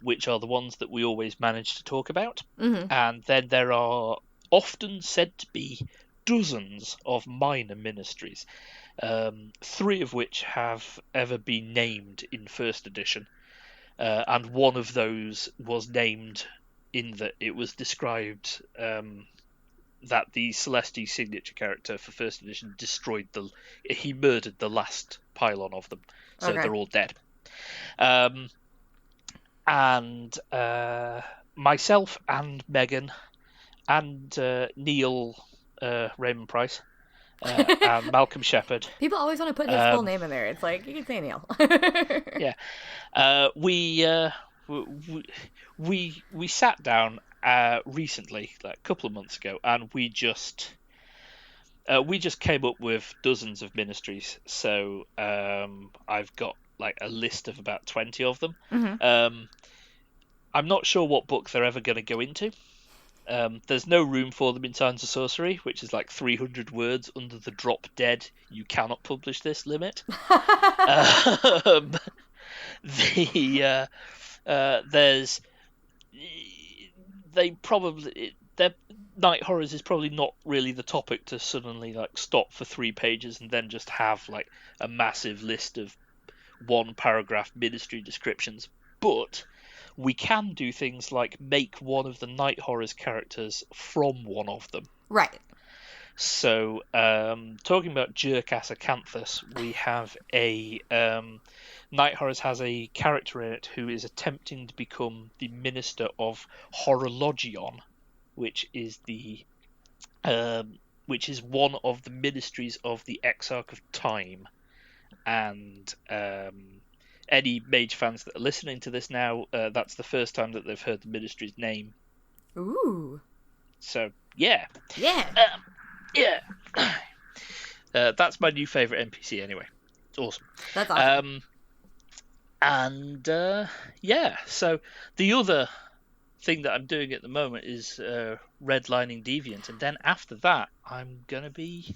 S4: which are the ones that we always manage to talk about.
S1: Mm-hmm.
S4: And then there are often said to be dozens of minor ministries, 3 of which have ever been named in first edition, and one of those was named in that it was described that the Celesti signature character for first edition he murdered the last pylon of them, so they're all dead. And myself and Megan and Neil Raymond Price and Malcolm Shepherd.
S1: People always want to put his full name in there. It's like, you can say Neil.
S4: Yeah. We sat down recently, like a couple of months ago, and we just came up with dozens of ministries. So I've got like a list of about 20 of them.
S1: Mm-hmm.
S4: I'm not sure what book they're ever going to go into. There's no room for them in Signs of Sorcery, which is like 300 words under the drop dead, you cannot publish this limit. Their Night Horrors is probably not really the topic to suddenly like stop for 3 pages and then just have like a massive list of 1 paragraph ministry descriptions. But we can do things like make one of the Night Horrors characters from one of them.
S1: Right.
S4: So, talking about Jerkass Acanthus, we have a Night Horrors has a character in it who is attempting to become the Minister of Horologion, which is one of the ministries of the Exarch of Time. And any Mage fans that are listening to this now, that's the first time that they've heard the ministry's name.
S1: Ooh.
S4: So, yeah.
S1: Yeah.
S4: Yeah. That's my new favourite NPC anyway. It's awesome.
S1: That's awesome.
S4: So the other thing that I'm doing at the moment is redlining Deviant, and then after that I'm going to be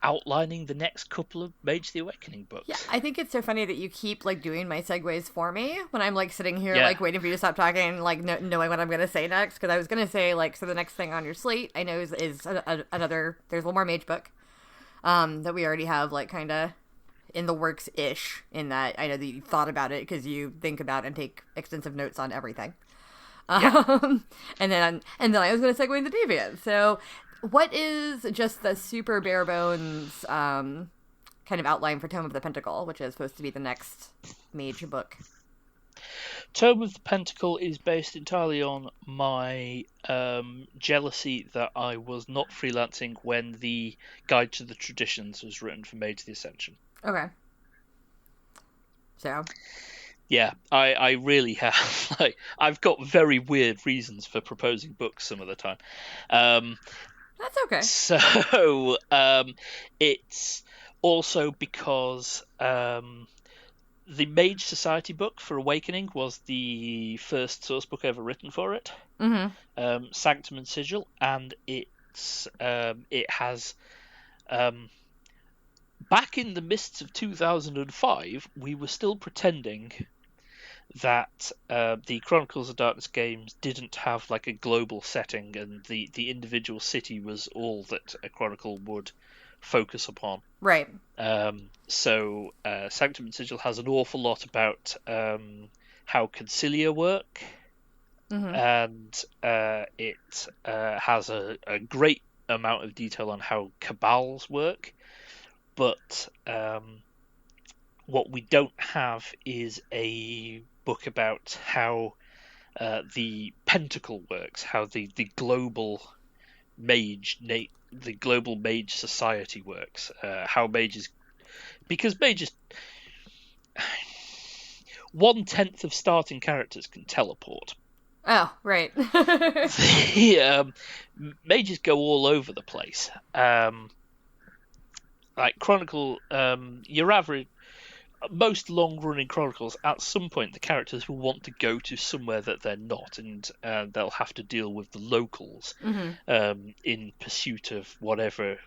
S4: outlining the next couple of Mage the Awakening books.
S1: Yeah, I think it's so funny that you keep like doing my segues for me when I'm like sitting here like waiting for you to stop talking and like knowing what I'm going to say next, because I was going to say like, so the next thing on your slate I know is another, there's one more Mage book that we already have like kind of in the works ish, in that I know that you thought about it because you think about and take extensive notes on everything. And then I was going to segue into Deviant. So what is just the super bare bones kind of outline for Tome of the Pentacle, which is supposed to be the next Mage book?
S4: Tome of the Pentacle is based entirely on my jealousy that I was not freelancing when the Guide to the Traditions was written for Mage the Ascension.
S1: Okay. So?
S4: Yeah, I really have. Like, I've got very weird reasons for proposing books some of the time.
S1: That's okay.
S4: So, it's also because the Mage Society book for Awakening was the first source book ever written for it.
S1: Mm-hmm.
S4: Sanctum and Sigil, and it has... back in the mists of 2005, we were still pretending that the Chronicles of Darkness games didn't have like a global setting, and the individual city was all that a Chronicle would focus upon.
S1: Right.
S4: So Sanctum and Sigil has an awful lot about how Concilia work, and it has a great amount of detail on how Cabals work. But what we don't have is a book about how the Pentacle works, how the global mage society works, how mages, because mages 1/10 of starting characters can teleport.
S1: Oh, right.
S4: Mages go all over the place. Like Chronicle, your average, most long-running Chronicles, at some point the characters will want to go to somewhere that they're not, and they'll have to deal with the locals in pursuit of whatever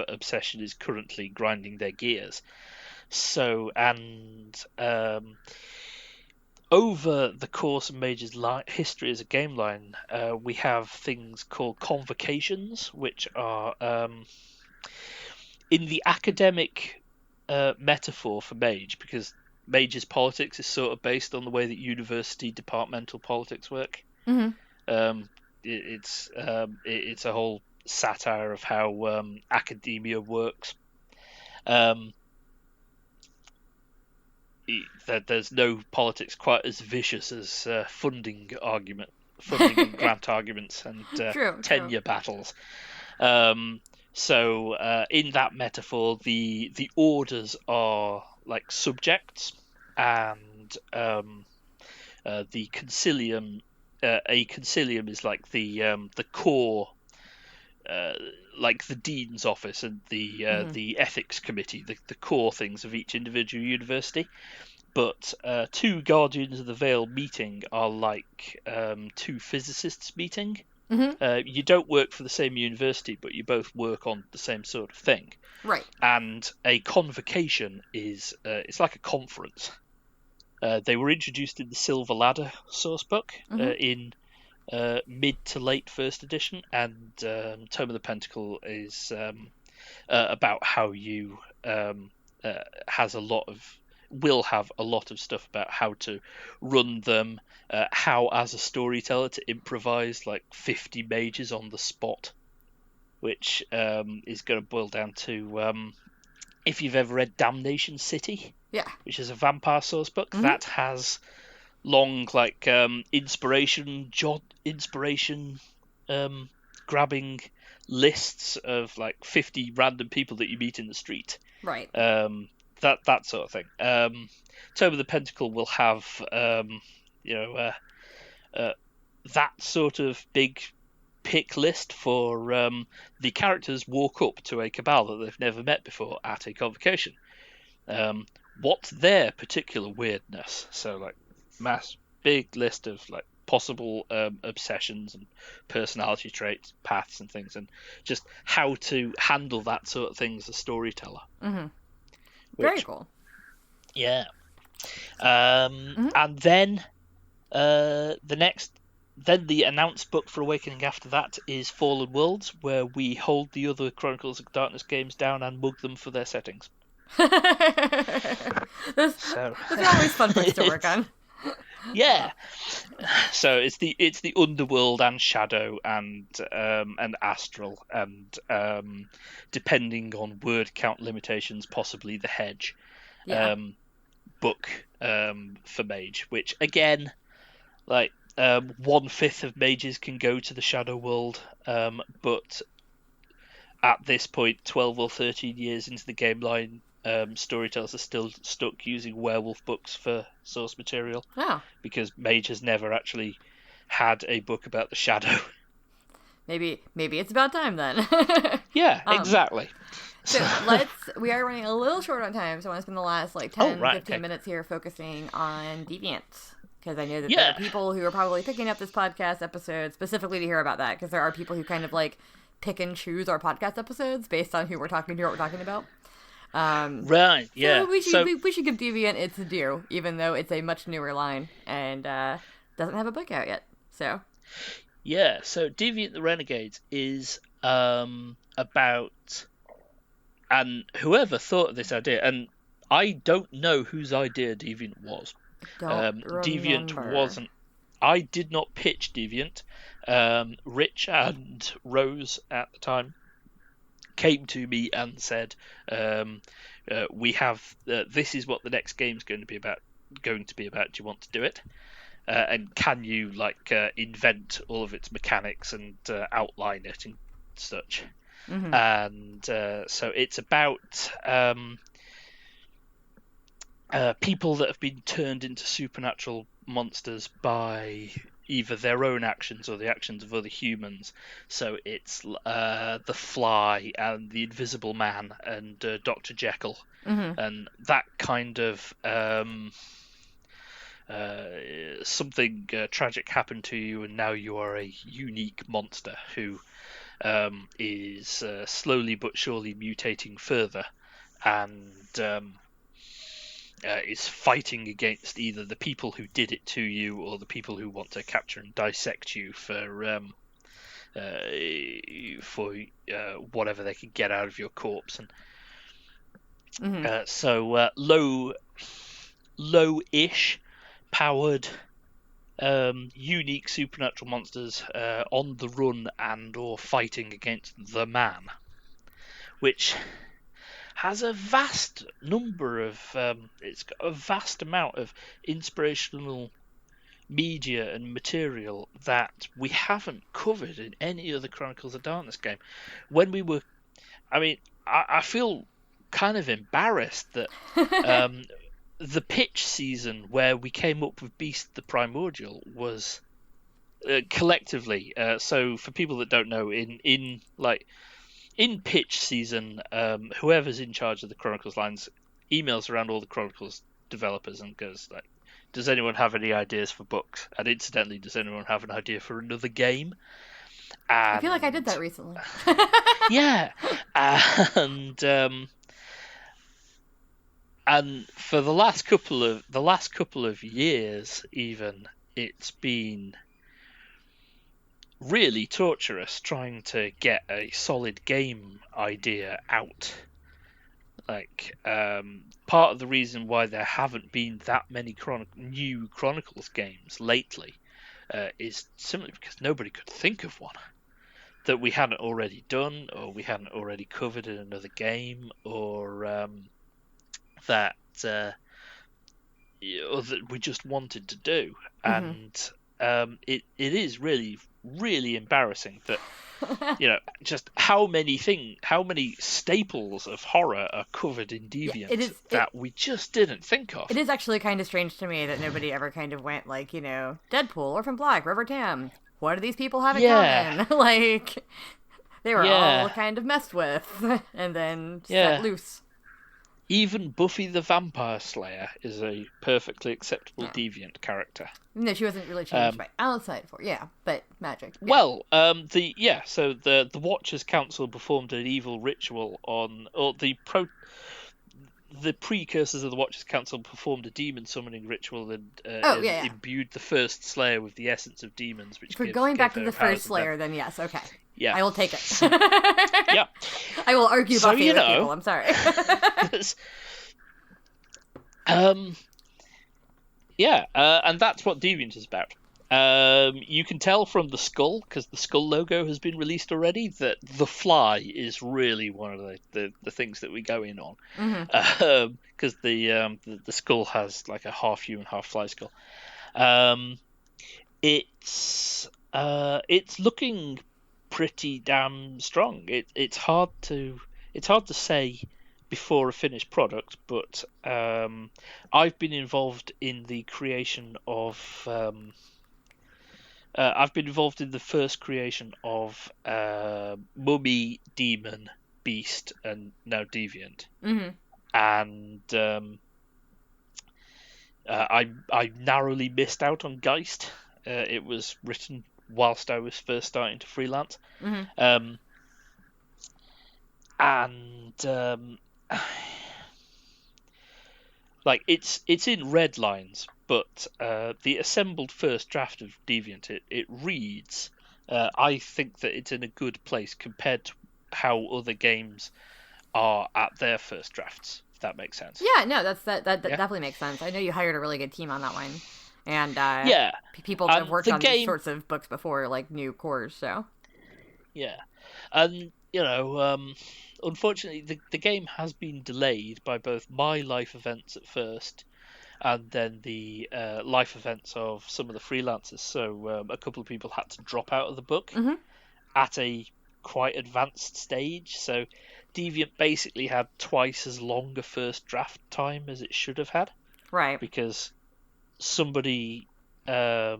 S4: obsession is currently grinding their gears. So, and over the course of Mage's history as a game line, we have things called convocations, which are... in the academic metaphor for Mage, because Mage's politics is sort of based on the way that university departmental politics work. It's a whole satire of how academia works. There's no politics quite as vicious as funding and grant arguments and tenure battles. So in that metaphor, the orders are like subjects, and the concilium, a concilium is like the core, like the dean's office and the ethics committee, the core things of each individual university. But two Guardians of the Veil meeting are like two physicists meeting. You don't work for the same university, but you both work on the same sort of thing.
S1: Right. And
S4: a convocation is it's like a conference. They were introduced in the Silver Ladder source book in mid to late first edition, and Tome of the Pentacle is about how you has a lot of will have a lot of stuff about how to run them, how as a storyteller to improvise like 50 mages on the spot, which is going to boil down to if you've ever read Damnation City, which is a vampire source book, that has long like inspiration grabbing lists of like 50 random people that you meet in the street,
S1: right?
S4: That sort of thing. Tome of the Pentacle will have that sort of big pick list for the characters walk up to a cabal that they've never met before at a convocation. What's their particular weirdness? So like big list of like possible obsessions and personality traits, paths and things, and just how to handle that sort of thing as a storyteller.
S1: Very cool.
S4: Yeah. And then the announced book for Awakening after that is Fallen Worlds, where we hold the other Chronicles of Darkness games down and mug them for their settings.
S1: That's always fun books to work on.
S4: Yeah. So it's the Underworld and Shadow and Astral and depending on word count limitations, possibly the Hedge book for Mage, which again, like 1/5 of mages can go to the Shadow World, but at this point, 12 or 13 years into the game line, storytellers are still stuck using werewolf books for source material. Because Mage has never actually had a book about the Shadow.
S1: Maybe it's about time then.
S4: Yeah, exactly.
S1: So we are running a little short on time, so I want to spend the last 15 minutes here focusing on Deviant. Because I know that there are people who are probably picking up this podcast episode specifically to hear about that, because there are people who kind of pick and choose our podcast episodes based on who we're talking to or what we're talking about.
S4: Right, yeah.
S1: So we should give Deviant its due, even though it's a much newer line and doesn't have a book out yet. So
S4: yeah, so Deviant the Renegades is about, and whoever thought of this idea, and I don't know whose idea Deviant was. Deviant wasn't. I did not pitch Deviant. Rich and Rose at the time came to me and said, "We have this is what the next game's going to be about. Do you want to do it? And can you invent all of its mechanics and outline it and such?" And so it's about people that have been turned into supernatural monsters by either their own actions or the actions of other humans. So it's the Fly and the Invisible Man and Dr. Jekyll, and that kind of something tragic happened to you, and now you are a unique monster who is slowly but surely mutating further, and is fighting against either the people who did it to you or the people who want to capture and dissect you for whatever they can get out of your corpse. And so low-ish powered unique supernatural monsters on the run and or fighting against the man, which has a vast number of it's got a vast amount of inspirational media and material that we haven't covered in any other Chronicles of Darkness game. When we were, I feel kind of embarrassed that the pitch season where we came up with Beast the Primordial was collectively. So for people that don't know, in pitch season, whoever's in charge of the Chronicles lines emails around all the Chronicles developers and goes does anyone have any ideas for books? And incidentally, does anyone have an idea for another game? And,
S1: I feel like I did that recently.
S4: Yeah. And for the last couple of years even, it's been really torturous trying to get a solid game idea out. Like, part of the reason why there haven't been that many new Chronicles games lately is simply because nobody could think of one that we hadn't already done, or we hadn't already covered in another game, or that we just wanted to do. And it is really, really embarrassing that just how many staples of horror are covered in Deviant that we just didn't think of.
S1: It is actually kind of strange to me that nobody ever kind of went like, Deadpool, Orphan Black, River Tam. What do these people have in common? Like, they were all kind of messed with and then set loose.
S4: Even Buffy the Vampire Slayer is a perfectly acceptable Deviant character.
S1: No, she wasn't really changed by outside but magic. Yeah.
S4: Well, so the Watchers Council performed an evil ritual the precursors of the Watchers Council performed a demon summoning ritual and imbued the first Slayer with the essence of demons. Which
S1: for going back to the first Slayer, then yes, okay. Yeah, I will take it.
S4: Yeah,
S1: I will argue Buffy with people. I'm sorry.
S4: And that's what Deviant is about. You can tell from the skull, because the skull logo has been released already, that the fly is really one of the things that we go in on. Because the skull has like a half human, half fly skull. It's looking pretty damn strong. It's hard to say before a finished product, but I've been involved in the creation of. I've been involved in the first creation of Mummy, Demon, Beast, and now Deviant. And I narrowly missed out on Geist. It was written whilst I was first starting to freelance. Like it's in red lines, but the assembled first draft of Deviant, it reads. I think that it's in a good place compared to how other games are at their first drafts. If that makes sense.
S1: Yeah, no, that definitely makes sense. I know you hired a really good team on that one, and people that have worked on these sorts of books before, like new cores. So
S4: yeah, and unfortunately, the game has been delayed by both my life events at first and then the life events of some of the freelancers. So a couple of people had to drop out of the book at a quite advanced stage. So Deviant basically had twice as long a first draft time as it should have had.
S1: Right.
S4: Because somebody, a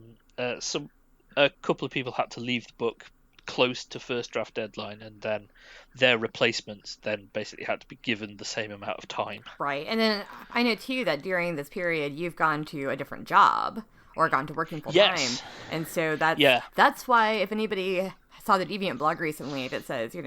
S4: couple of people had to leave the book close to first draft deadline, and then their replacements then basically had to be given the same amount of time.
S1: Right. And then I know too that during this period you've gone to a different job or gone to working full time. And so that's why if anybody saw the Deviant blog recently that says,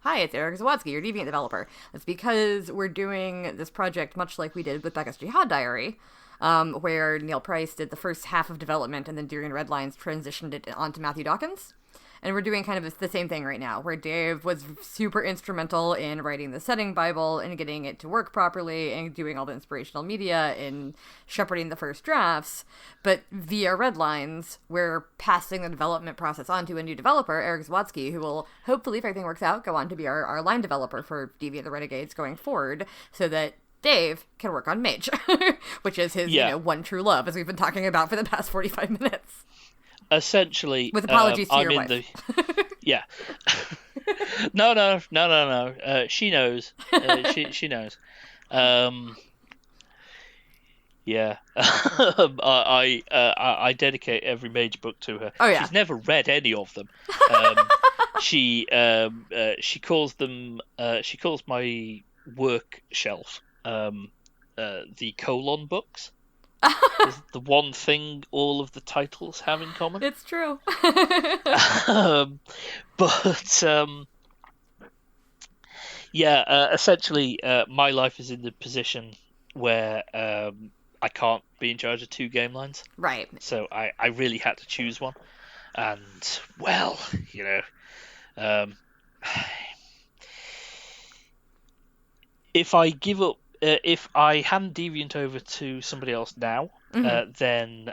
S1: hi, it's Eric Zawadzki, your Deviant developer. That's because we're doing this project much like we did with Becca's Jihad Diary, where Neil Price did the first half of development and then during Red Lines transitioned it onto Matthew Dawkins. And we're doing kind of the same thing right now, where Dave was super instrumental in writing the setting Bible and getting it to work properly and doing all the inspirational media and shepherding the first drafts. But via Red Lines, we're passing the development process on to a new developer, Eric Zawadzki, who will hopefully, if everything works out, go on to be our line developer for Deviant the Renegades going forward, so that Dave can work on Mage, which is his one true love, as we've been talking about for the past 45 minutes.
S4: Essentially,
S1: with apologies to your wife.
S4: Yeah. No. She knows. She knows. Yeah. I dedicate every Mage book to her.
S1: Oh yeah.
S4: She's never read any of them. She calls them. She calls my work shelf the colon books. Is the one thing all of the titles have in common.
S1: It's true.
S4: Essentially, my life is in the position where I can't be in charge of two game lines.
S1: Right.
S4: So I really had to choose one. And, well, if I give up, if I hand Deviant over to somebody else now, then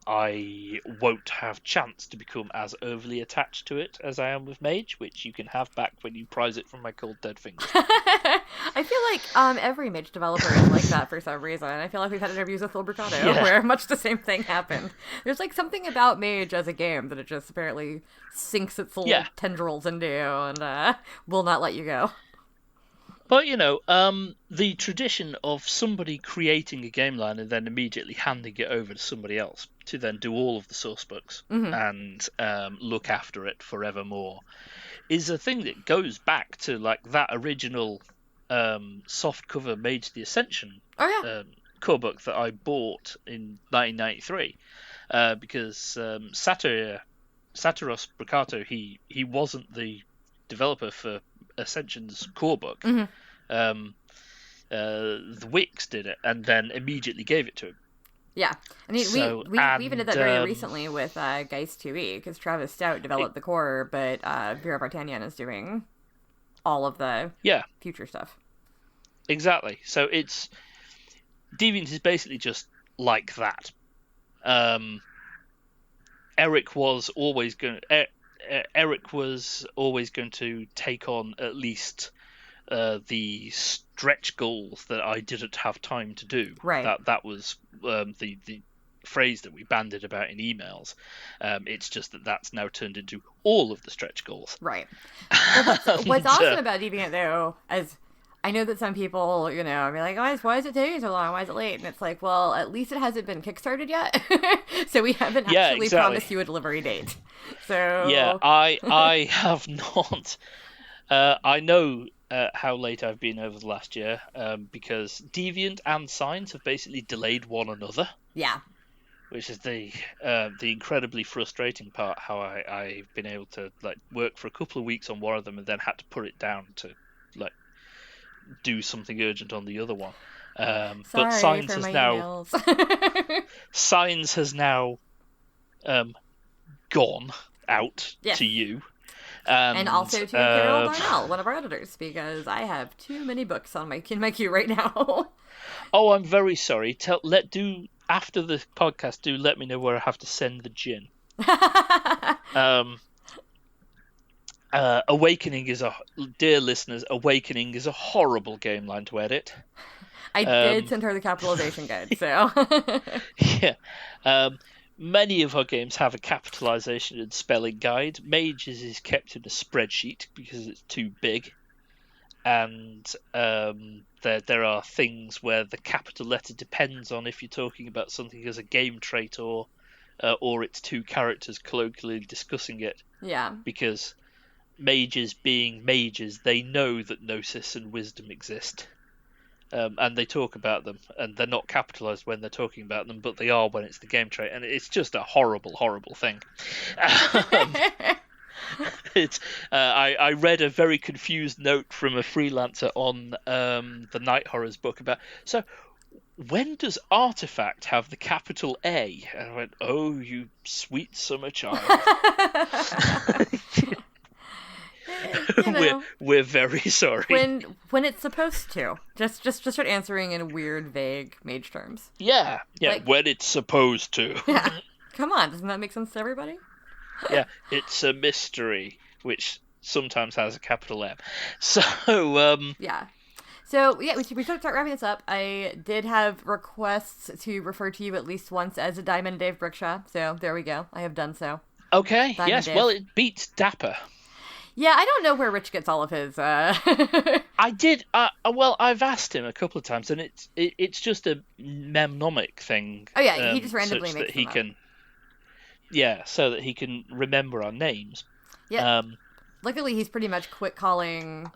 S4: I won't have chance to become as overly attached to it as I am with Mage, which you can have back when you prize it from my cold dead fingers.
S1: I feel like every Mage developer is like that for some reason. I feel like we've had interviews with Phil Bricotto where much the same thing happened. There's like something about Mage as a game that it just apparently sinks its little tendrils into and will not let you go.
S4: But, the tradition of somebody creating a game line and then immediately handing it over to somebody else to then do all of the source books and look after it forevermore is a thing that goes back to, like, that original softcover Mage the Ascension core book that I bought in 1993 because Satiros Bricotto, he wasn't the developer for Ascension's core book. The Wix did it and then immediately gave it to him.
S1: Yeah, I mean, we even did that very recently with Geist 2E because Travis Stout developed the core, but Vera Vartanian is doing all of the future stuff.
S4: Exactly. So Deviant is basically just like that. Eric was always going to take on at least the stretch goals that I didn't have time to do.
S1: Right.
S4: That was the phrase that we bandied about in emails. It's just that's now turned into all of the stretch goals.
S1: Right. Well, what's awesome about Deviant, though, as I know that some people, be like, why is it taking so long? Why is it late? And it's like, well, at least it hasn't been kickstarted yet. So we haven't actually promised you a delivery date. So
S4: yeah, I have not. I know how late I've been over the last year because Deviant and Signs have basically delayed one another.
S1: Yeah.
S4: Which is the incredibly frustrating part. How I've been able to work for a couple of weeks on one of them and then had to put it down to do something urgent on the other one. But Signs has now Signs has now gone out to you.
S1: And also to Carol Darnell, one of our editors, because I have too many books in my queue right now.
S4: Oh, I'm very sorry. After the podcast, let me know where I have to send the gin. Awakening dear listeners, Awakening is a horrible game line to edit.
S1: I did send her the capitalization guide, so.
S4: Yeah. Many of our games have a capitalization and spelling guide. Mage's is kept in a spreadsheet because it's too big. And there are things where the capital letter depends on if you're talking about something as a game trait or it's two characters colloquially discussing it.
S1: Yeah.
S4: Because mages being mages, they know that Gnosis and Wisdom exist. And they talk about them, and they're not capitalized when they're talking about them, but they are when it's the game trait, and it's just a horrible, horrible thing. I read a very confused note from a freelancer on the Night Horrors book about, so when does Artifact have the capital A? And I went, oh, you sweet summer child. We're very sorry.
S1: When it's supposed to. Just start answering in weird, vague mage terms.
S4: Yeah, when it's supposed to.
S1: Yeah. Come on, doesn't that make sense to everybody?
S4: Yeah, it's a mystery, which sometimes has a capital M. So,
S1: yeah. So, yeah, we should start wrapping this up. I did have requests to refer to you at least once as a Diamond Dave Brookshaw, so there we go. I have done so.
S4: Okay, Diamond yes, Dave. Well, it beats Dapper.
S1: Yeah, I don't know where Rich gets all of his.
S4: I did. Well, I've asked him a couple of times, and it's just a mnemonic thing.
S1: Oh yeah, he just randomly makes them
S4: up. Yeah, so that he can remember our names.
S1: Yeah. Luckily, he's pretty much quit calling.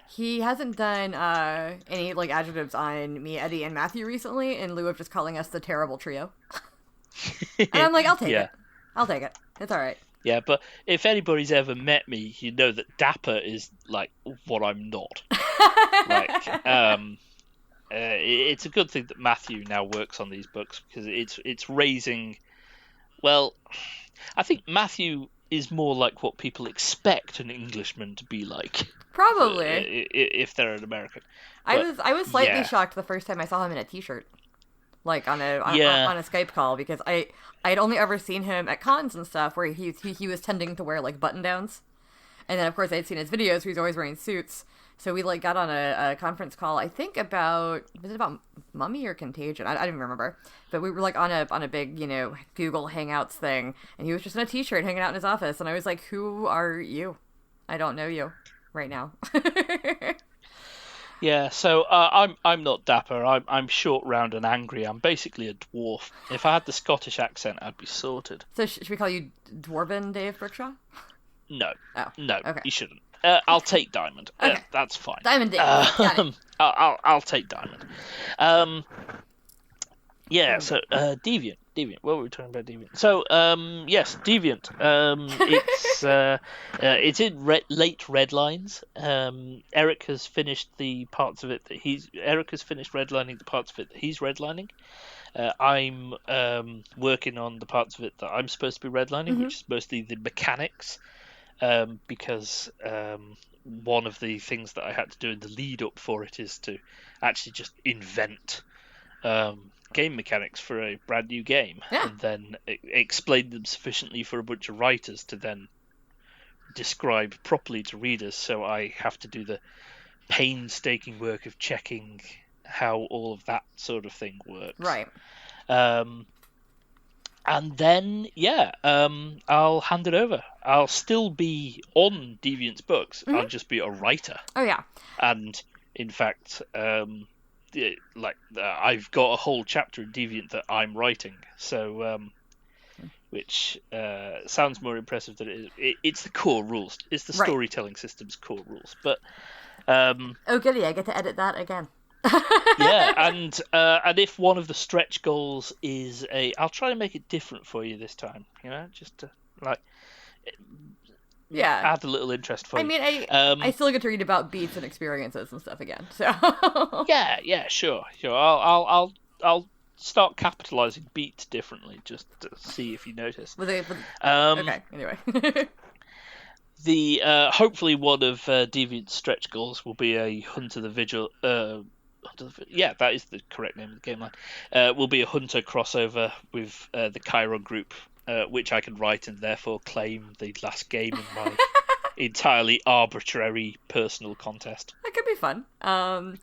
S1: He hasn't done any adjectives on me, Eddie, and Matthew recently, in lieu of just calling us the terrible trio. And I'm like, I'll take it. I'll take it. It's all right.
S4: Yeah, but if anybody's ever met me, you know that Dapper is what I'm not. It's a good thing that Matthew now works on these books because it's raising. Well, I think Matthew is more like what people expect an Englishman to be like.
S1: Probably.
S4: If they're an American.
S1: But, I was slightly shocked the first time I saw him in a t-shirt. Like on a Skype call, because I'd only ever seen him at cons and stuff where he was tending to wear like button downs. And then of course I'd seen his videos where he's always wearing suits. So we like got on a conference call, I think was it about Mummy or Contagion? I don't even remember. But we were like on a big, Google Hangouts thing, and he was just in a t-shirt hanging out in his office, and I was like, "Who are you? I don't know you right now."
S4: Yeah, so I'm not dapper. I'm short, round, and angry. I'm basically a dwarf. If I had the Scottish accent, I'd be sorted.
S1: So should we call you Dwarven Dave Brookshaw?
S4: No.
S1: Oh.
S4: No.
S1: Okay.
S4: You shouldn't. I'll take Diamond.
S1: Okay.
S4: That's fine.
S1: Diamond Dave. Got it.
S4: I'll take Diamond. Yeah. So Deviant. What were we talking about? Deviant. So yes, Deviant. It's in late red lines. Eric has finished the parts of it that Eric has finished redlining the parts of it that he's redlining. I'm working on the parts of it that I'm supposed to be redlining, which is mostly the mechanics. Because one of the things that I had to do in the lead up for it is to actually just invent game mechanics for a brand new game, and then explain them sufficiently for a bunch of writers to then describe properly to readers. So I have to do the painstaking work of checking how all of that sort of thing works.
S1: Right.
S4: And then, I'll hand it over. I'll still be on Deviant's books. I'll just be a writer.
S1: Oh, yeah.
S4: And, in fact, I've got a whole chapter in Deviant that I'm writing. So, which sounds more impressive than it is. It's the core rules. It's the storytelling system's core rules. But
S1: oh, goody, I get to edit that again.
S4: Yeah, and if one of the stretch goals is I'll try and make it different for you this time, just to add a little interest for you.
S1: I mean, I still get to read about beats and experiences and stuff again. So
S4: yeah, sure. I'll start capitalizing beats differently just to see if you notice.
S1: Okay, anyway.
S4: The hopefully one of Deviant's stretch goals will be a Hunter the Vigil. Yeah, that is the correct name of the game line. Will be a Hunter crossover with the Chiron group, which I can write and therefore claim the last game in my entirely arbitrary personal contest.
S1: That could be fun. And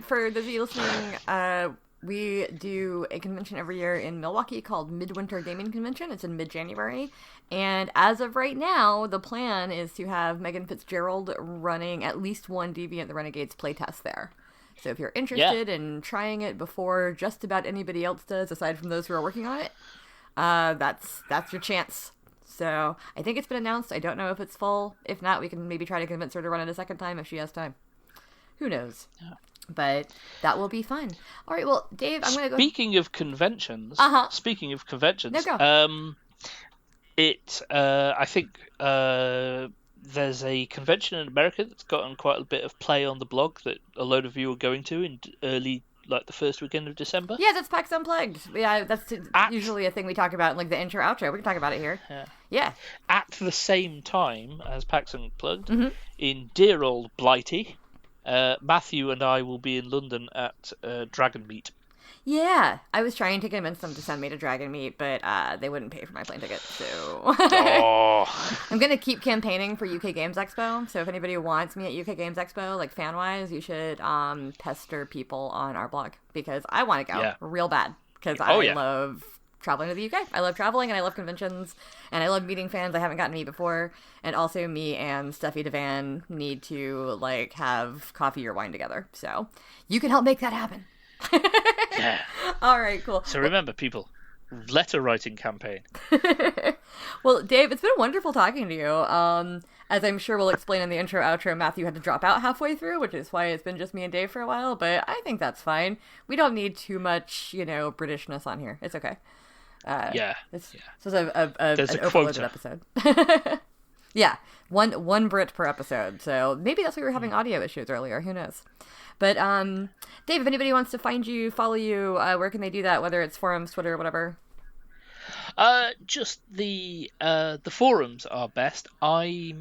S1: for those of you listening, we do a convention every year in Milwaukee called Midwinter Gaming Convention. It's in mid-January. And as of right now, the plan is to have Megan Fitzgerald running at least one Deviant the Renegades playtest there. So if you're interested in trying it before just about anybody else does, aside from those who are working on it, that's your chance. So I think it's been announced. I don't know if it's full. If not, we can maybe try to convince her to run it a second time if she has time. Who knows? Yeah. But that will be fun. All right, well, Dave, I'm going to go...
S4: Speaking of conventions,
S1: no, go.
S4: I think there's a convention in America that's gotten quite a bit of play on the blog that a load of you are going to in early, the first weekend of December.
S1: Yeah, that's PAX Unplugged. Yeah, that's usually a thing we talk about in, the intro, outro. We can talk about it here. Yeah.
S4: At the same time as PAX Unplugged, in dear old Blighty, Matthew and I will be in London at Dragon Meet.
S1: Yeah, I was trying to convince them to send me to Dragon Meet, but they wouldn't pay for my plane ticket, so... I'm going to keep campaigning for UK Games Expo, so if anybody wants me at UK Games Expo, fan-wise, you should pester people on our blog, because I want to go real bad, because I love traveling to the UK. I love traveling, and I love conventions, and I love meeting fans I haven't gotten to meet before, and also me and Steffi Devan need to, have coffee or wine together, so you can help make that happen.
S4: Yeah.
S1: All right, cool.
S4: So remember, people, letter writing campaign.
S1: Well, Dave, it's been wonderful talking to you. As I'm sure we'll explain in the intro, outro, Matthew had to drop out halfway through, which is why it's been just me and Dave for a while, but I think that's fine. We don't need too much, Britishness on here. It's okay. This is an overloaded episode. Yeah, one Brit per episode, so maybe that's why we were having audio issues earlier. Who knows? But, Dave, if anybody wants to find you, follow you, where can they do that, whether it's forums, Twitter, whatever?
S4: Just the forums are best. I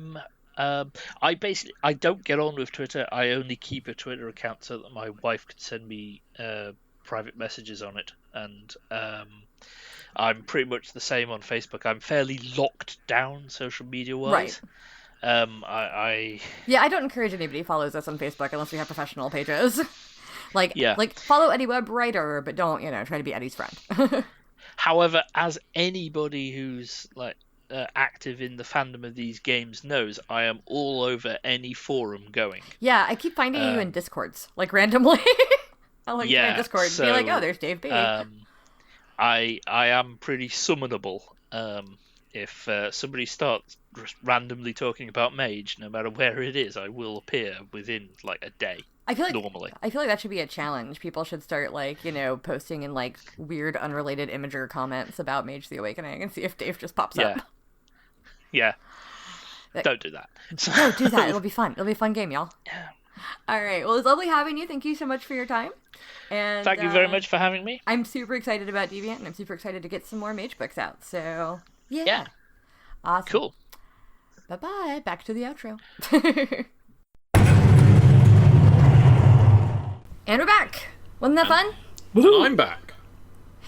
S4: don't get on with Twitter. I only keep a Twitter account so that my wife can send me private messages on it, and I'm pretty much the same on Facebook. I'm fairly locked down social media wise.
S1: Right.
S4: I
S1: don't encourage anybody follows us on Facebook unless we have professional pages. Like follow any web writer, but don't try to be Eddie's friend.
S4: However, as anybody who's active in the fandom of these games knows, I am all over any forum going.
S1: Yeah, I keep finding you in Discords, randomly. I'll join Discord and be like, oh, there's Dave B.
S4: I am pretty summonable. If somebody starts randomly talking about Mage, no matter where it is, I will appear within a day.
S1: I feel like
S4: normally.
S1: I feel like that should be a challenge. People should start posting in weird unrelated Imager comments about Mage the Awakening and see if Dave just pops up.
S4: Yeah. Don't do that.
S1: No, do that. It'll be fun. It'll be a fun game, y'all.
S4: Yeah.
S1: All right. Well, it's lovely having you. Thank you so much for your time. And
S4: thank you very much for having me.
S1: I'm super excited about Deviant, and I'm super excited to get some more Mage books out. So, yeah. Awesome.
S4: Cool.
S1: Bye-bye. Back to the outro. And we're back. Wasn't that fun?
S3: I'm back.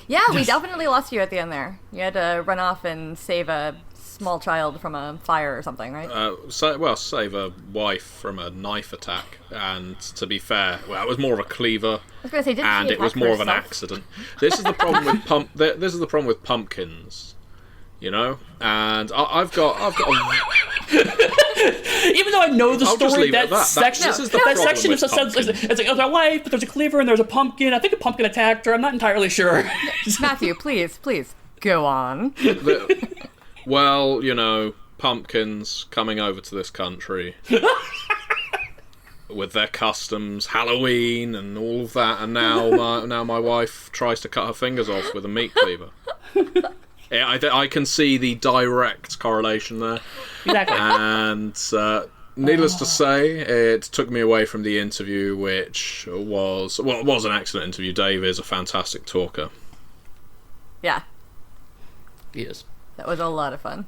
S1: Yeah, we definitely lost you at the end there. You had to run off and save a small child from a fire or something, right?
S3: Save a wife from a knife attack. And to be fair, it was more of a cleaver.
S1: I was going to say,
S3: and it was more of an accident. This is the problem with This is the problem with pumpkins. And I've got
S2: even though I know the story, that section of sounds it's like, a wife, but there's a cleaver and there's a pumpkin. I think a pumpkin attacked her. I'm not entirely sure.
S1: Matthew, please, go on.
S3: Pumpkins coming over to this country with their customs, Halloween and all of that, and now my wife tries to cut her fingers off with a meat cleaver. Yeah, I can see the direct correlation there.
S2: Exactly.
S3: And needless to say, it took me away from the interview, which was an excellent interview. Dave is a fantastic talker.
S1: Yeah.
S2: He is.
S1: That was a lot of fun.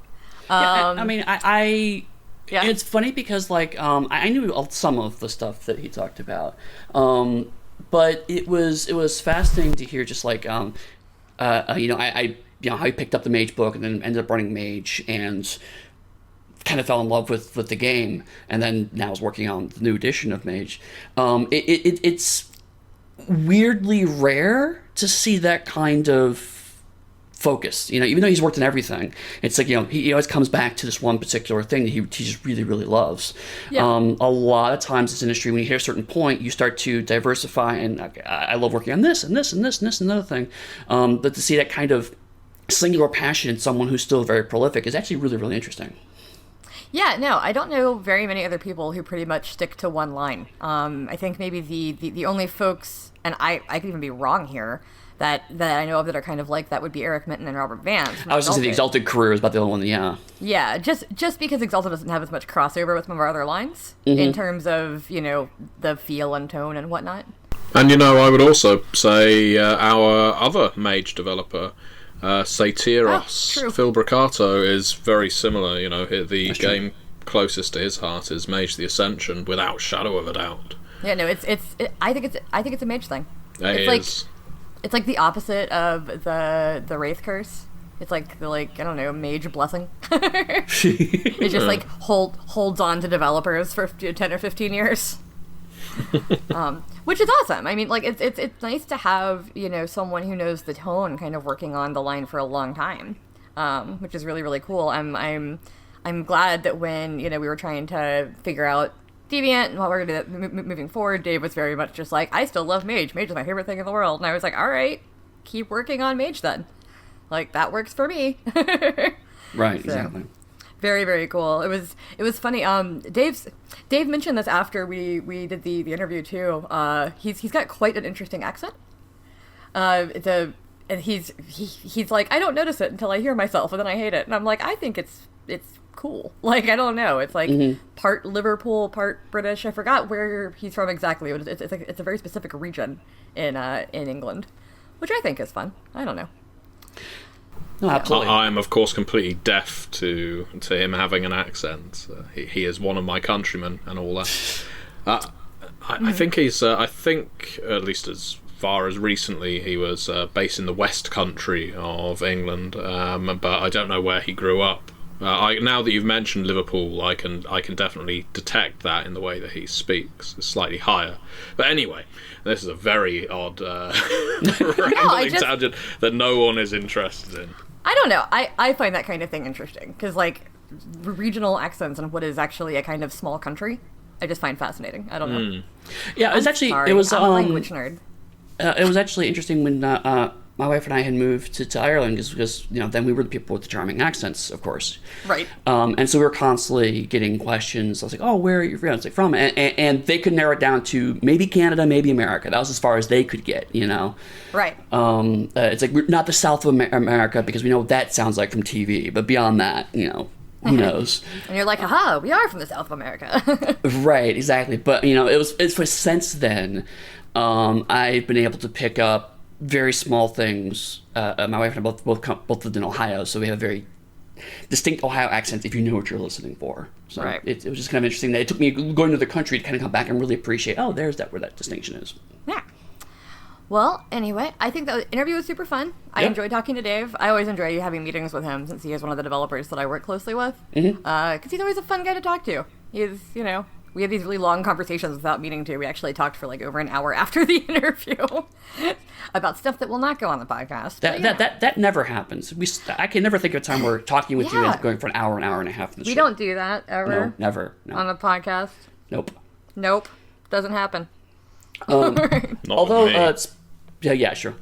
S2: It's funny because I knew some of the stuff that he talked about, but it was fascinating to hear just how he picked up the Mage book and then ended up running Mage and kind of fell in love with the game, and then now is working on the new edition of Mage. It's weirdly rare to see that kind of focus. Even though he's worked in everything, it's he always comes back to this one particular thing that he just really, really loves. Yeah. A lot of times in this industry, when you hit a certain point, you start to diversify, and I love working on this and this and this and this and another thing. But to see that kind of singular passion in someone who's still very prolific is actually really, really interesting.
S1: Yeah, no, I don't know very many other people who pretty much stick to one line. I think maybe the only folks, and I could even be wrong here, that I know of that are kind of like that would be Eric Minton and Robert Vance.
S2: I was going to say the Exalted career is about the only one, yeah.
S1: Yeah, just because Exalted doesn't have as much crossover with some of our other lines in terms of, the feel and tone and whatnot.
S3: And, I would also say our other Mage developer, Satyros, Phil Briccato, is very similar. The That's game true. Closest to his heart is Mage the Ascension, without shadow of a doubt.
S1: Yeah, no, I think it's a Mage thing. It's like the opposite of the Wraith Curse. It's like the I don't know, Mage Blessing. It just holds on to developers for 10 or 15 years. Which is awesome. I mean, it's nice to have someone who knows the tone kind of working on the line for a long time, which is really, really cool. I'm glad that when we were trying to figure out Deviant and what we're gonna do moving forward, Dave was very much just I still love Mage. Mage is my favorite thing in the world, and I was like, all right, keep working on Mage then. That works for me.
S2: Right. So. Exactly.
S1: Very, very cool. It was funny. Dave mentioned this after we did the interview too. He's got quite an interesting accent. And he's like, I don't notice it until I hear myself, and then I hate it. And I'm like, I think it's cool. I don't know. It's part Liverpool, part British. I forgot where he's from exactly. It's a very specific region in England, which I think is fun. I don't know.
S2: No, absolutely.
S3: I am, of course, completely deaf to him having an accent. He is one of my countrymen and all that. I think he's. I think, at least as far as recently, he was based in the West Country of England, but I don't know where he grew up. Now that you've mentioned Liverpool, I can definitely detect that in the way that he speaks. It's slightly higher. But anyway, this is a very odd rambling tangent that no one is interested in.
S1: I don't know. I find that kind of thing interesting, because, like, regional accents and what is actually a kind of small country, I just find fascinating. I don't know.
S2: Yeah, it was actually...
S1: Sorry,
S2: it was,
S1: I'm a language nerd.
S2: It was actually interesting when my wife and I had moved to Ireland, because then we were the people with the charming accents, of course.
S1: Right.
S2: And so we were constantly getting questions. I was like, "Oh, where are you from?" And they could narrow it down to maybe Canada, maybe America. That was as far as they could get,
S1: Right.
S2: It's like, we're not the South of America, because we know what that sounds like from TV. But beyond that, who knows?
S1: And you're like, haha, we are from the South of America.
S2: Right, exactly. But, it's for since then, I've been able to pick up very small things. My wife and I both lived in Ohio, so we have a very distinct Ohio accent if you know what you're listening for. So
S1: right.
S2: it was just kind of interesting that it took me going to the country to kind of come back and really appreciate, there's where that distinction is.
S1: Yeah. Well, anyway, I think the interview was super fun. I enjoyed talking to Dave. I always enjoy having meetings with him, since he is one of the developers that I work closely with. Because he's always a fun guy to talk to. He's, we have these really long conversations without meaning to. We actually talked for like over an hour after the interview about stuff that will not go on the podcast.
S2: That never happens. I can never think of a time where talking with you and going for an hour and a half.
S1: We don't do that ever.
S2: No, never. No.
S1: On the podcast.
S2: Nope.
S1: Doesn't happen.
S2: Although, sure.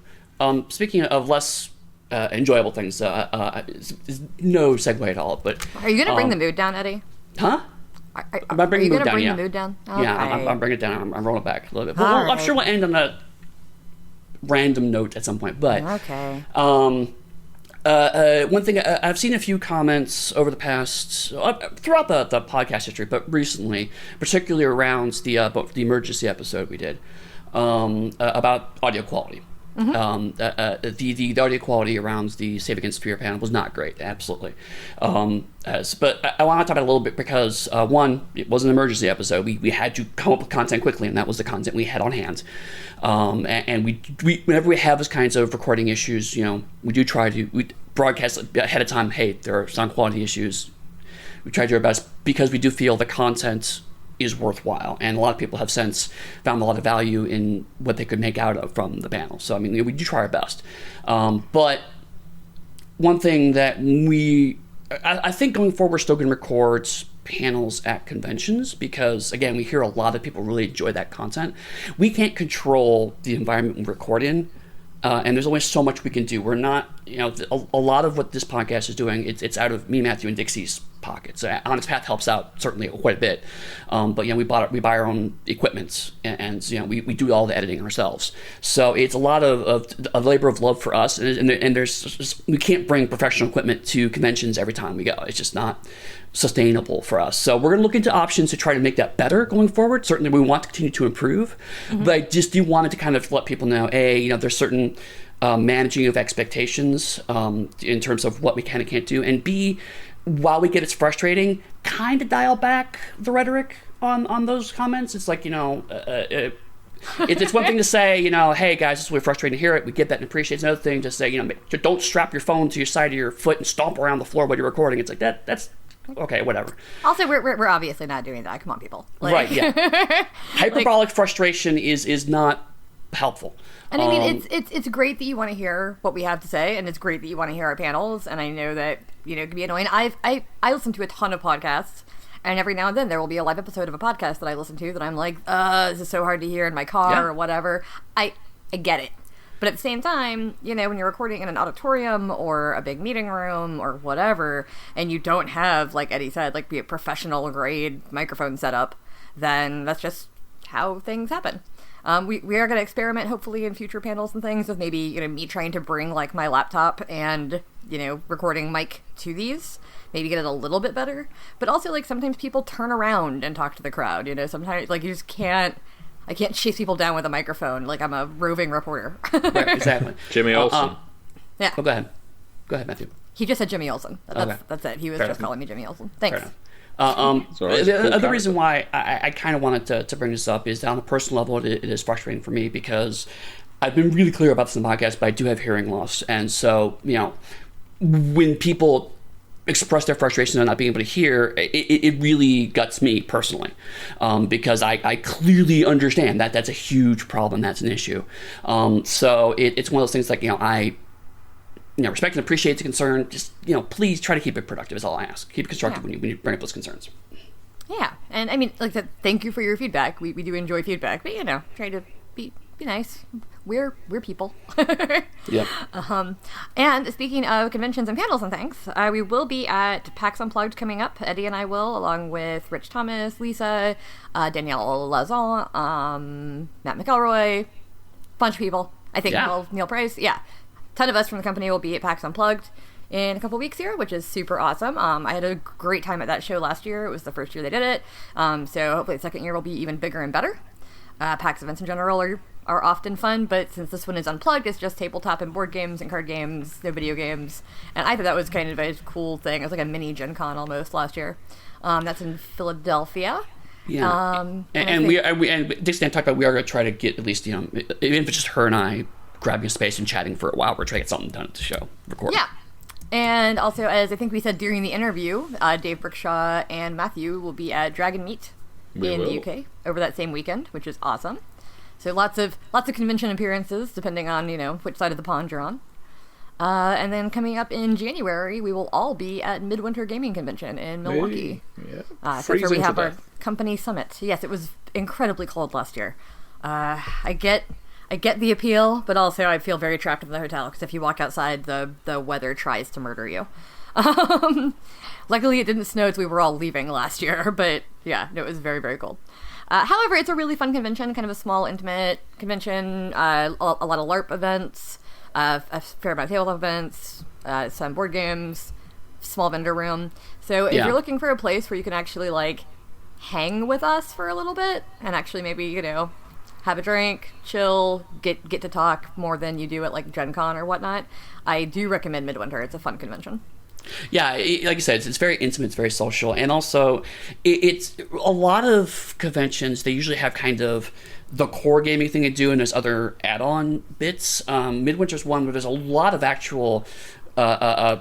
S2: Speaking of less enjoyable things, it's no segue at all. But
S1: are you gonna bring the mood down, Eddie?
S2: Huh?
S1: I'm bringing the mood down. Okay.
S2: Yeah, I'm bringing it down. I'm rolling it back a little bit. But I'm sure we'll end on a random note at some point. But
S1: okay.
S2: One thing, I've seen a few comments over the past, throughout the podcast history, but recently, particularly around the emergency episode we did, about audio quality. The audio quality around the Save Against Fear panel was not great, absolutely. But I want to talk about it a little bit because, one, it was an emergency episode. We had to come up with content quickly, and that was the content we had on hand. And we whenever we have those kinds of recording issues, we do try to broadcast ahead of time, hey, there are sound quality issues. We try to do our best because we do feel the content is worthwhile, and a lot of people have since found a lot of value in what they could make out of from the panel. So we do try our best. But one thing that I think going forward, we're still going to record panels at conventions because, again, we hear a lot of people really enjoy that content. We can't control the environment we record in, and there's only so much we can do. We're not, a lot of what this podcast is doing, it's out of me, Matthew, and Dixie's pockets. Onyx Path helps out certainly quite a bit, but we buy our own equipment, and we do all the editing ourselves. So it's a lot of a labor of love for us, and there's we can't bring professional equipment to conventions every time we go. It's just not sustainable for us. So we're going to look into options to try to make that better going forward. Certainly we want to continue to improve, but I just do wanted to kind of let people know, there's certain managing of expectations in terms of what we can and can't do, and B, while we get it's frustrating, kind of dial back the rhetoric on those comments. It's like, it's one thing to say, hey guys, this is really frustrating to hear it. We get that and appreciate it. It's another thing to say, don't strap your phone to your side of your foot and stomp around the floor while you're recording. It's like that's okay, whatever.
S1: Also, we're obviously not doing that. Come on, people.
S2: Right, yeah. Hyperbolic frustration is not helpful.
S1: And I mean, it's great that you want to hear what we have to say, and it's great that you want to hear our panels. And I know that it can be annoying. I listen to a ton of podcasts, and every now and then there will be a live episode of a podcast that I listen to that I'm like, this is so hard to hear in my car or whatever. I get it. But at the same time, when you're recording in an auditorium or a big meeting room or whatever, and you don't have, like Eddie said, like be a professional grade microphone setup, then that's just how things happen. We are going to experiment, hopefully, in future panels and things with maybe, me trying to bring, like, my laptop and, recording mic to these. Maybe get it a little bit better. But also, like, sometimes people turn around and talk to the crowd, Sometimes, like, you just can't... I can't chase people down with a microphone like I'm a roving reporter.
S2: Right, exactly.
S3: Jimmy Olsen.
S1: Yeah.
S2: Oh, go ahead. Go ahead, Matthew.
S1: He just said Jimmy Olsen. That's it. He was just calling me Jimmy Olsen. Thanks.
S2: The other reason why I kind of wanted to bring this up is that on a personal level, it is frustrating for me because I've been really clear about this in the podcast, but I do have hearing loss. And so, when people express their frustration on not being able to hear, it really guts me personally, because I clearly understand that that's a huge problem, that's an issue. So it's one of those things like, I respect and appreciate the concern. Just, please try to keep it productive is all I ask. Keep it constructive when you bring up those concerns.
S1: Yeah, and I mean, like I said, thank you for your feedback. We do enjoy feedback, but try to be nice. We're people.
S2: Yep.
S1: And speaking of conventions and panels and things, we will be at PAX Unplugged coming up. Eddie and I will, along with Rich Thomas, Lisa, Danielle Lazon, Matt McElroy, bunch of people. I think Neil Price. Yeah. Ton of us from the company will be at PAX Unplugged in a couple weeks here, which is super awesome. I had a great time at that show last year. It was the first year they did it. So hopefully the second year will be even bigger and better. PAX events in general are often fun, but since this one is unplugged, it's just tabletop and board games and card games, no video games. And I thought that was kind of a cool thing. It was like a mini Gen Con almost last year. That's in Philadelphia.
S2: Yeah. And Dixie and I talked about we are going to try to get at least, even if it's just her and I grabbing a space and chatting for a while, we're trying to get something done at the show, record.
S1: Yeah. And also, as I think we said during the interview, Dave Brookshaw and Matthew will be at Dragon Meet in the UK over that same weekend, which is awesome. So lots of convention appearances, depending on which side of the pond you're on. And then coming up in January, we will all be at Midwinter Gaming Convention in Milwaukee.
S3: Yeah.
S1: That's where we have our company summit. Yes, it was incredibly cold last year. I get the appeal, but also I feel very trapped in the hotel because if you walk outside, the weather tries to murder you. Luckily, it didn't snow as we were all leaving last year, but yeah, it was very, very cold. However, it's a really fun convention, kind of a small, intimate convention, a lot of LARP events, a fair amount of tabletop events, some board games, small vendor room. So if you're looking for a place where you can actually, hang with us for a little bit and actually maybe, have a drink, chill, get to talk more than you do at, Gen Con or whatnot, I do recommend Midwinter. It's a fun convention.
S2: Yeah, like you said, it's very intimate, it's very social, and also it's a lot of conventions, they usually have kind of the core gaming thing they do, and there's other add-on bits. Midwinter's one where there's a lot of actual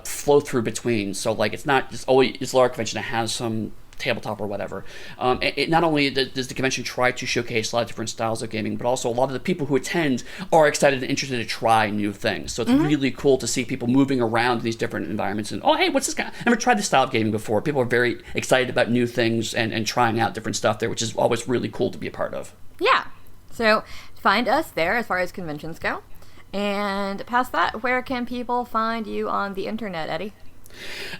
S2: flow through between, so it's not just always it's a large convention that has some tabletop or whatever. It not only does the convention try to showcase a lot of different styles of gaming, but also a lot of the people who attend are excited and interested to try new things. So it's really cool to see people moving around in these different environments and, oh, hey, what's this guy? I've never tried this style of gaming before. People are very excited about new things and trying out different stuff there, which is always really cool to be a part of.
S1: Yeah. So find us there as far as conventions go. And past that, where can people find you on the internet, Eddie?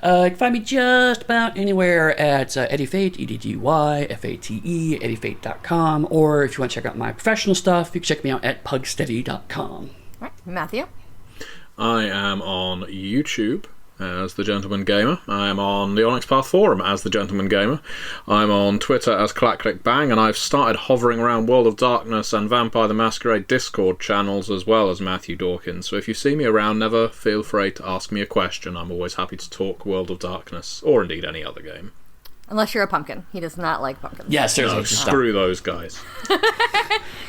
S2: You can find me just about anywhere at Eddie Fate, EDDYFATE, eddiefate.com, or if you want to check out my professional stuff, you can check me out at pugsteady.com.
S1: All right, Matthew?
S3: I am on YouTube as The Gentleman Gamer. I am on the Onyx Path Forum as The Gentleman Gamer. I'm on Twitter as Clack Click Bang, and I've started hovering around World of Darkness and Vampire the Masquerade Discord channels as well as Matthew Dawkins. So if you see me around, never feel free to ask me a question. I'm always happy to talk World of Darkness, or indeed any other game.
S1: Unless you're a pumpkin. He does not like pumpkins.
S2: Yeah, seriously.
S3: No, screw those guys.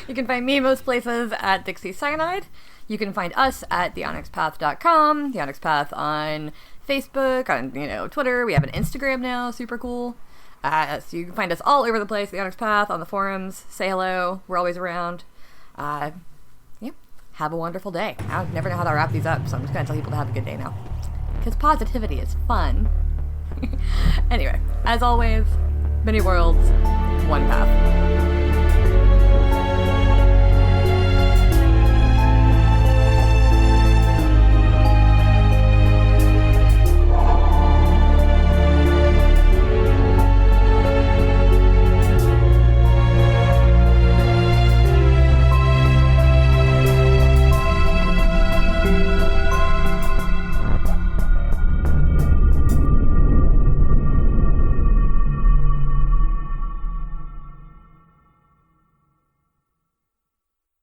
S1: You can find me most places at Dixie Cyanide. You can find us at theonyxpath.com, the Onyx Path on Facebook, on Twitter. We have an Instagram now, super cool. So you can find us all over the place, the Onyx Path, on the forums. Say hello. We're always around. Have a wonderful day. I never know how to wrap these up, so I'm just going to tell people to have a good day now. Because positivity is fun. Anyway, as always, many worlds, one path.